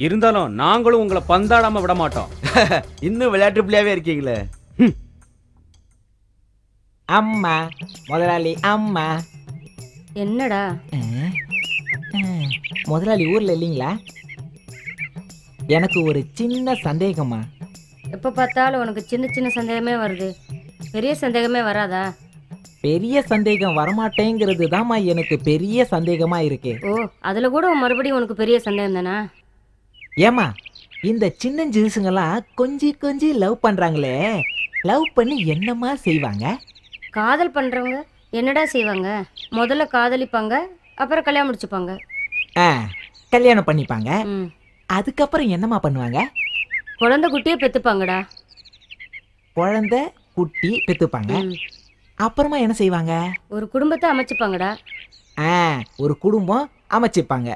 இருந்தாலும் நாங்களும் உங்களை பந்தாடாம விட மாட்டோம். இன்னும் விளையாட்டு பிள்ளையாவே இருக்கீங்களே. அம்மா முதலாளி. அம்மா என்னடா? முதலாளி ஊர்ல இல்லைங்களா? எனக்கு ஒரு சின்ன சந்தேகமா. எப்ப பார்த்தாலும் உனக்கு சின்ன சின்ன சந்தேகமே வருது, பெரிய சந்தேகமே வராதா? பெரிய சந்தேகம் வரமாட்டேங்கிறது தான்மா எனக்கு பெரிய சந்தேகமா இருக்கு. ஓ, அதுல கூட மறுபடியும் உனக்கு பெரிய சந்தேகம் தானா? ஏமா இந்த சின்ன ஜிசுங்கெல்லாம் கொஞ்சி கொஞ்சி லவ் பண்றாங்களே, லவ் பண்ணி என்னமா செய்வாங்க? காதல் பண்றவங்க என்னடா செய்வாங்க? முதல்ல காதலிப்பாங்க, அப்புறம் கல்யாணம் முடிச்சுப்பாங்க. கல்யாணம் பண்ணிப்பாங்க. அதுக்கப்புறம் என்னமா பண்ணுவாங்க? குழந்தை குட்டியே பெத்துப்பாங்கடா. குழந்தை குட்டி பெத்துப்பாங்க. அப்புறமா என்ன செய்வாங்க? ஒரு குடும்பத்தை அமைச்சுப்பாங்கடா. ஒரு குடும்பம் அமைச்சுப்பாங்க.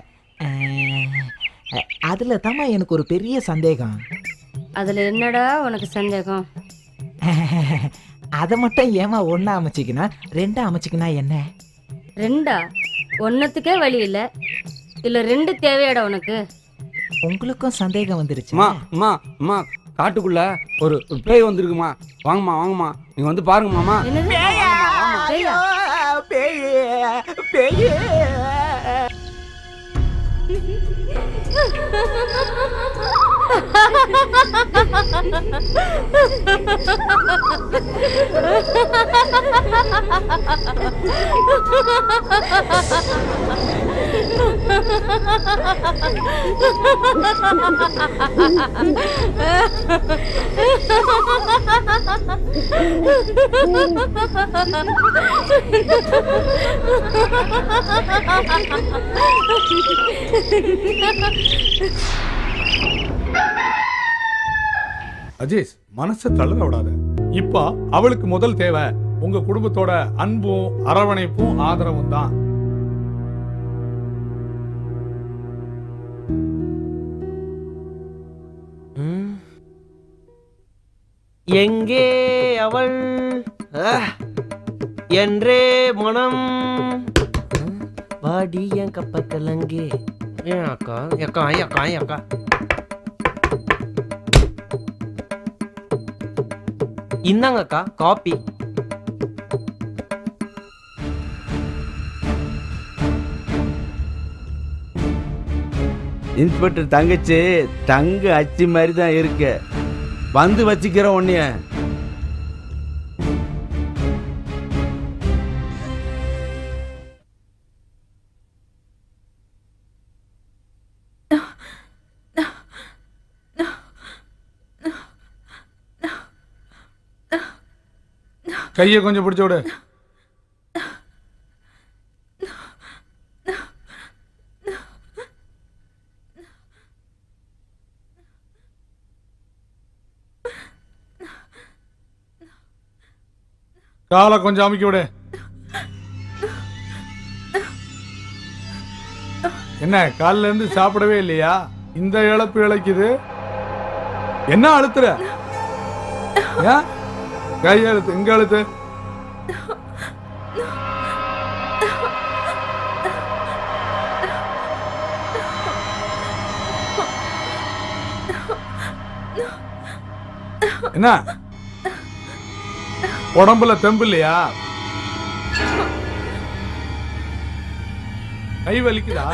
அதுல தாமா எனக்கு ஒரு பெரிய சந்தேகம். அதுல என்னடா உனக்கு சந்தேகம்? அதை மட்டும் ஏமா ஒன்னா அமைச்சிக்கினா ரெண்டா அமைச்சிக்கினா என்ன? ரெண்டா? ஒன்னத்துக்கே வழி இல்ல, இல்ல ரெண்டு தேவையாடா உனக்கு? உங்களுக்கும் சந்தேகம் வந்துருச்சு? காட்டுக்குள்ள ஒரு பேய் வந்திருக்குமா. வாங்கம்மா வாங்கம்மா, நீங்க வந்து பாருங்க மாமா. அஜேஷ், மனசை தளர விடாத. இப்ப அவளுக்கு முதல் தேவை உங்க குடும்பத்தோட அன்பும் அரவணைப்பும் ஆதரவும் தான். எங்கே அவள் என்றே மனம் வாடி என் கப்பத்தலங்கே. ஏன் அக்கா அக்கா அக்கா அக்கா இந்தாங்கக்கா காப்பி. இன்ஸ்பெக்டர் தங்கச்சி தங்க அச்சி மாதிரி தான் இருக்க. வந்து வச்சுக்கிற உன்னைய. கையை கொஞ்சம் பிடிச்சு விடு. காலை கொஞ்சம் அமுக்கி விடு. என்ன காலைல இருந்து சாப்பிடவே இல்லையா? இந்த இழப்பு இழைக்குது. என்ன அழுத்துற? கை அழுத்து, இங்க அழுத்து. என்ன உடம்புல தெம்பு இல்லையா? கை வலிக்குதா?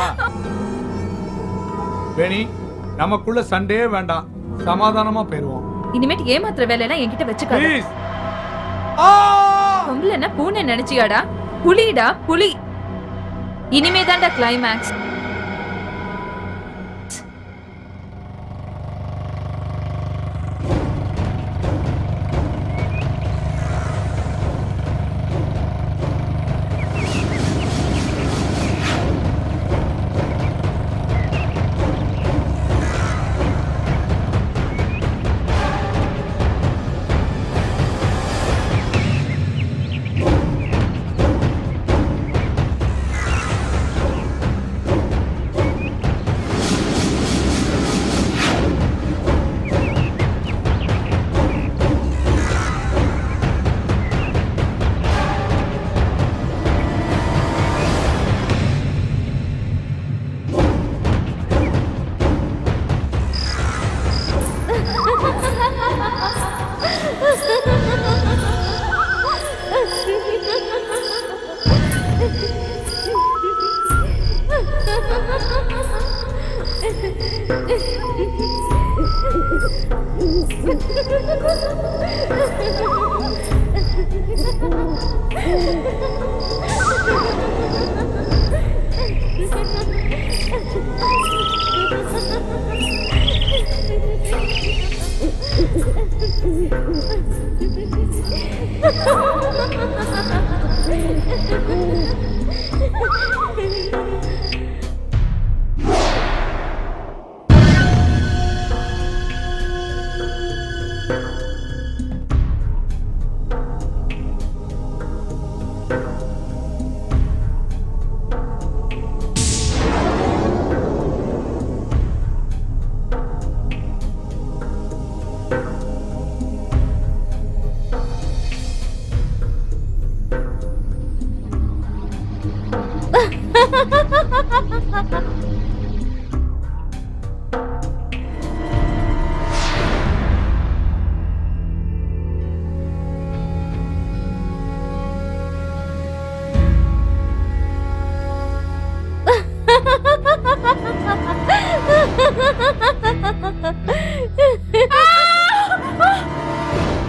வேணி, நமக்குள்ள சண்டையே வேண்டாம், சமாதானமா போயிருவோம். இனிமேட்டு ஏமாத்துற வேலையெல்லாம் என்கிட்ட வச்சுக்காத. பொம்பளைன்னா பூனை நினைச்சியாடா? புலிடா புலி. இனிமேதான்டா கிளைமேக்ஸ்.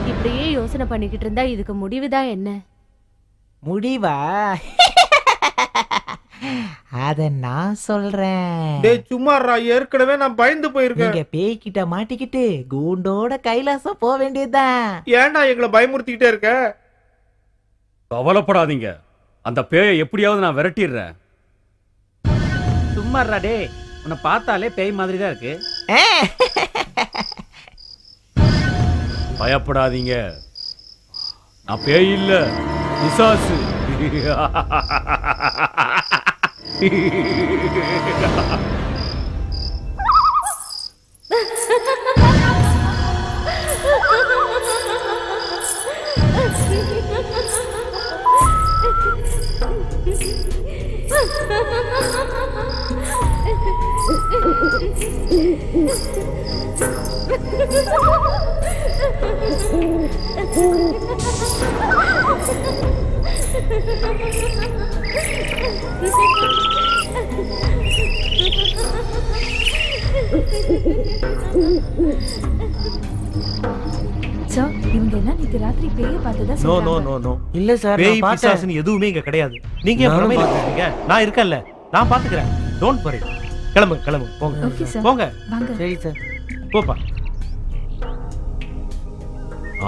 இப்படியே யோசனை பண்ணிக்கிட்டு இருந்தா இதுக்கு முடிவுதான் என்ன? முடிவா? அத நான் சொல்றேன். டேய் சும்மாறா, ஏற்கனவே நான் பயந்து போயிருக்கேன். நீங்க பேய்கிட்ட மாட்டிக்கிட்டு கூண்டோட கைலாசம் போக வேண்டியதுதான். ஏன்டா எங்களை பயமுறுத்திக்கிட்டே இருக்க? கவலைப்படாதீங்க, அந்த பேயை எப்படியாவது நான் விரட்டிடுறேன். சும்மாறா டே, உன்னை பார்த்தாலே பேய் மாதிரி தான் இருக்கு. பயப்படாதீங்க, நான் பேய் இல்ல, பிசாசு. சார், இவங்க என்ன நேத்து ராத்திரி பேயை பார்த்ததா நோ சொல்றாங்க? நோ நோ நோ இல்ல சார், பேய் நான் பார்த்தேன். பிசாசுன்னு எதுவுமே இங்க கிடையாது. நீங்க ஏன் நானும் பிரமையில இருக்கீங்க? நான் இருக்கேன்ல, நான் பாத்துக்கிறேன். Don't worry. கிளம்பு கிளம்பு, போங்க ஓகே சார். போங்க. வாங்க. சரி சார். போப்பா.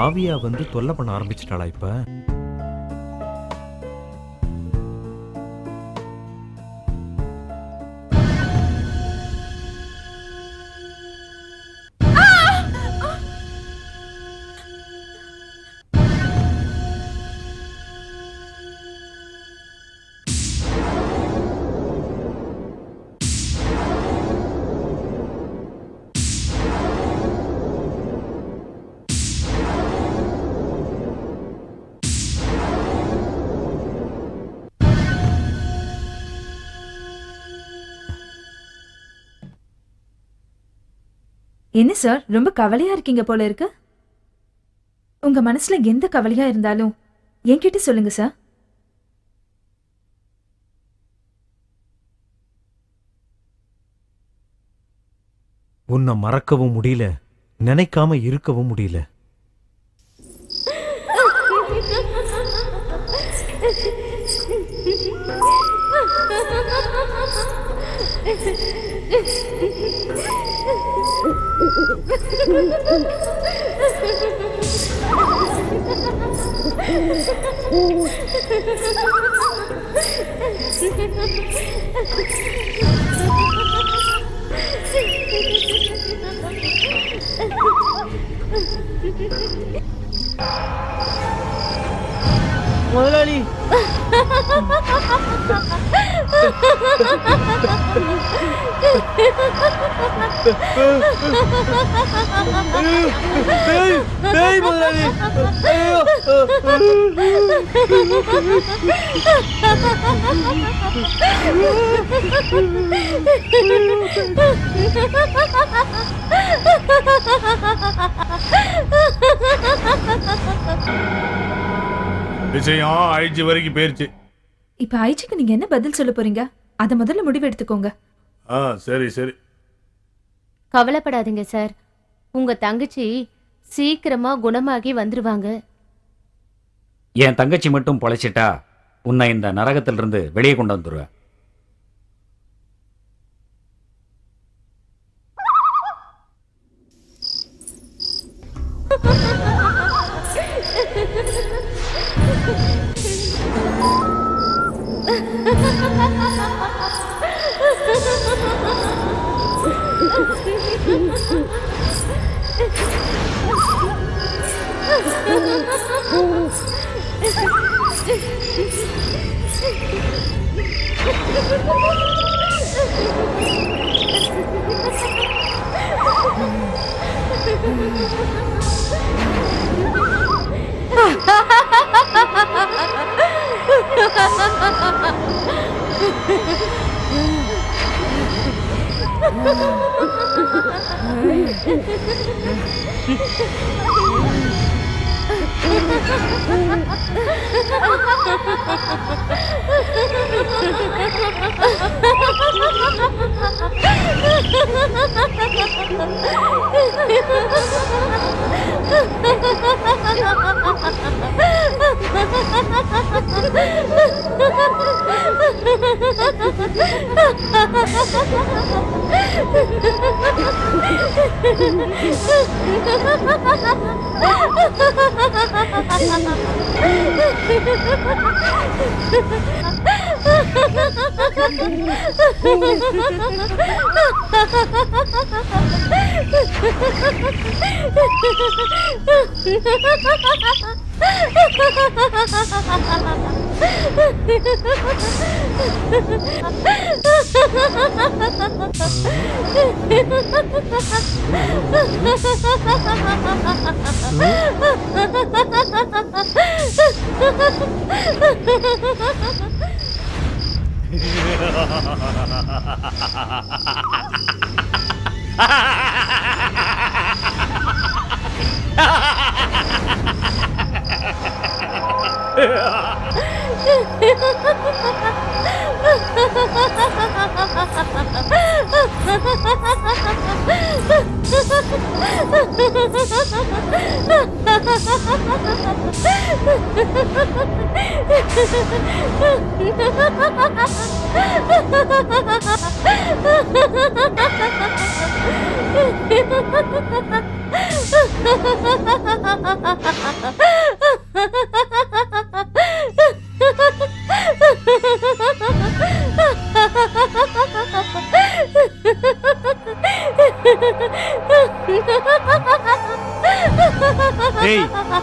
ஆவியா வந்து தொல்லை பண்ண ஆரம்பிச்சிட்டாளா இப்ப? என்ன சார் ரொம்ப கவலையா இருக்கீங்க போல இருக்கு? உங்க மனசுல எந்த கவலையா இருந்தாலும் என்கிட்ட சொல்லுங்க சார். உன்னை மறக்கவும் முடியல, நினைக்காம இருக்கவும் முடியல. முதலாளி முதலாளி விஷயம் ஐஜி வரைக்கும் போயிருச்சு. இப்ப ஐஜிக்கு நீங்க என்ன பதில் சொல்ல போறீங்க? அத முதல்ல முடிவு எடுத்துக்கோங்க. சரி சரி. கவலைப்படாதீங்க சார், உங்க தங்கச்சி சீக்கிரமா குணமாகி வந்துருவாங்க. என் தங்கச்சி மட்டும் பொழைச்சிட்டா உன்னை இந்த நரகத்திலிருந்து வெளியே கொண்டு வந்துடுவேன்.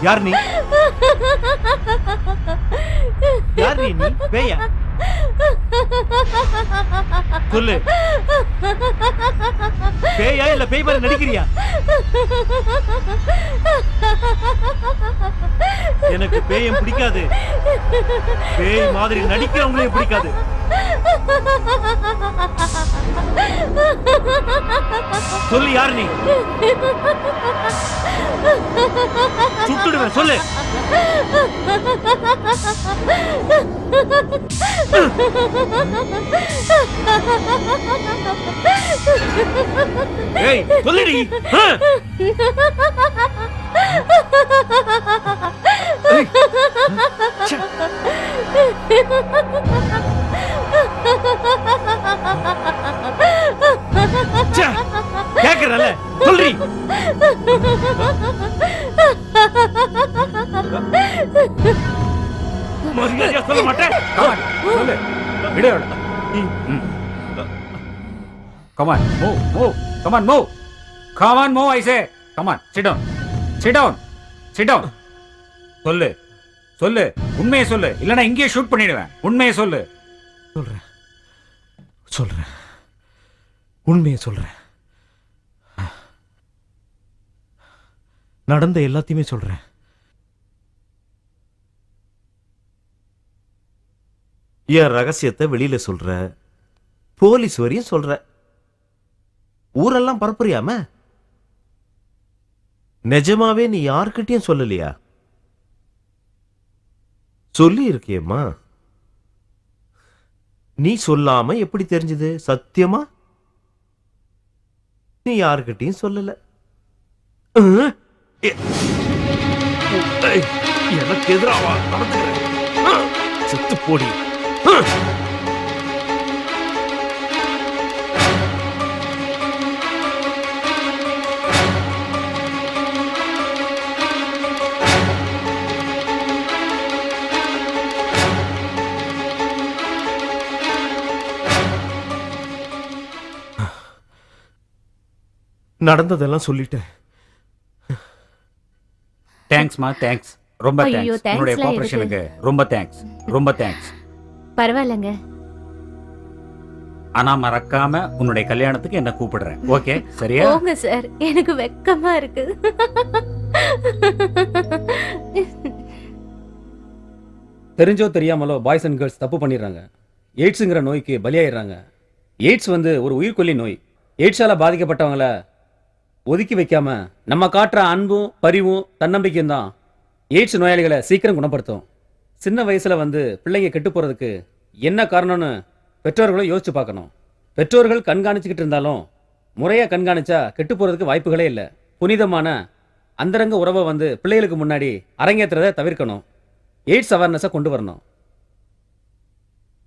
யார் நீ? யார் நீ? பேயா? சொல்லு. பேயா இல்ல பேய் மாதிரி நடிக்கிறியா? எனக்கு பேயம் பிடிக்காது, பேய் மாதிரி நடிக்கிறவங்களையும் பிடிக்காது. சொல்லு, யாரு நீ? சுட்டுடுவேன், சொல்லு. ஏய், சொல்லுடி. கேக்குறல, சொல்றி. மரியாதையா சொல்ல மாட்டேன். சொல்லு, விடு அவளை. Come on, move, move. Come on, move. Come on, move, I say. Come on, sit down. Sit down. Sit down. சொல்லு, சொல்லு, உண்மையை சொல்லு, இல்லனா இங்கேயே ஷூட் பண்ணிடுவேன். உண்மையை சொல்லு. சொல்றேன், சொல்றேன், உண்மையை சொல்றேன். நடந்த எல்லாத்தையுமே சொல்றேன். என் ரகசியத்தை வெளியில சொல்ற, போலீஸ் வரையும் சொல்ற, ஊரெல்லாம் பரப்புறியாம? நிஜமாவே நீ யார்கிட்டயும் சொல்லலையா? சொல்லி இருக்கியம்மா. நீ சொல்லாம எப்படி தெரிஞ்சது? சத்தியமா நீ யாருக்கிட்டையும் சொல்லல. எனக்கு எதிராவா நடந்துக்கிறேன்? செத்து போடி. நடந்ததெல்லாம் சொல்லிட்டேன். தேங்க்ஸ்மா, தேங்க்ஸ், ரொம்ப ஐயோ, தேங்க்ஸ். thanks உன்னுடைய எல்லாம் கோஆபரேஷனுக்கு ரொம்ப தேங்க்ஸ், ரொம்ப தேங்க்ஸ். பரவாயில்லங்க. ஆனா மறக்காம உன்னுடைய கல்யாணத்துக்கு என்ன கூப்பிடுறேன். ஓகே, சரியா? போங்க சார், எனக்கு வெக்கமா இருக்கு. தெரிஞ்சோ தெரியாமலோ பாய்ஸ் அண்ட் கேர்ள்ஸ் தப்பு பண்ணிடுறாங்க. எய்ட்ஸுங்கிற நோய்க்கு பலியாயிடுறாங்க. எய்ட்ஸ் ஒரு உயிர்கொல்லி நோய். எய்ட்ஸால பாதிக்கப்பட்டவங்கள ஒதுக்கி வைக்காம நம்ம காட்டுற அன்பும் பரிவும் தன்னம்பிக்கையும் தான் எய்ட்ஸ் நோயாளிகளை சீக்கிரம் குணப்படுத்தும். சின்ன வயசுல பிள்ளைங்க கெட்டு போறதுக்கு என்ன காரணம்னு பெற்றோர்களும் யோசிச்சு பார்க்கணும். பெற்றோர்கள் கண்காணிச்சுக்கிட்டு இருந்தாலும் முறையா கண்காணிச்சா கெட்டு போறதுக்கு வாய்ப்புகளே இல்லை. புனிதமான அந்தரங்க உறவை பிள்ளைகளுக்கு முன்னாடி அரங்கேற்றுறதை தவிர்க்கணும். எய்ட்ஸ் அவேர்னஸை கொண்டு வரணும்.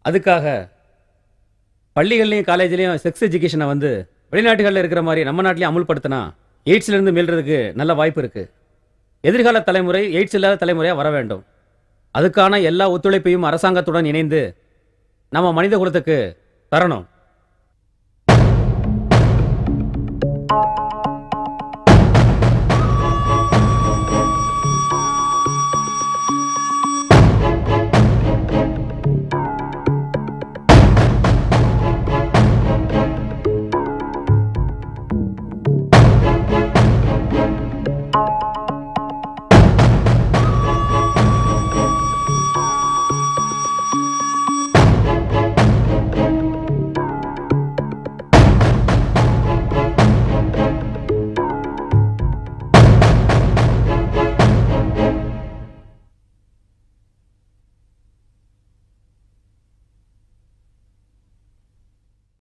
அதுக்காக பள்ளிகள்லையும் காலேஜ்லையும் செக்ஸ் எஜுகேஷனை வெளிநாட்டுகளில் இருக்கிற மாதிரி நம்ம நாட்டிலையும் அமுல்படுத்தினா எய்ட்ஸ்லேருந்து மீள்றதுக்கு நல்ல வாய்ப்பு இருக்கு. எதிர்கால தலைமுறை எய்ட்ஸ் இல்லாத தலைமுறையாக வர வேண்டும். அதுக்கான எல்லா ஒத்துழைப்பையும் அரசாங்கத்துடன் இணைந்து நம்ம மனித குலத்துக்கு தரணும்.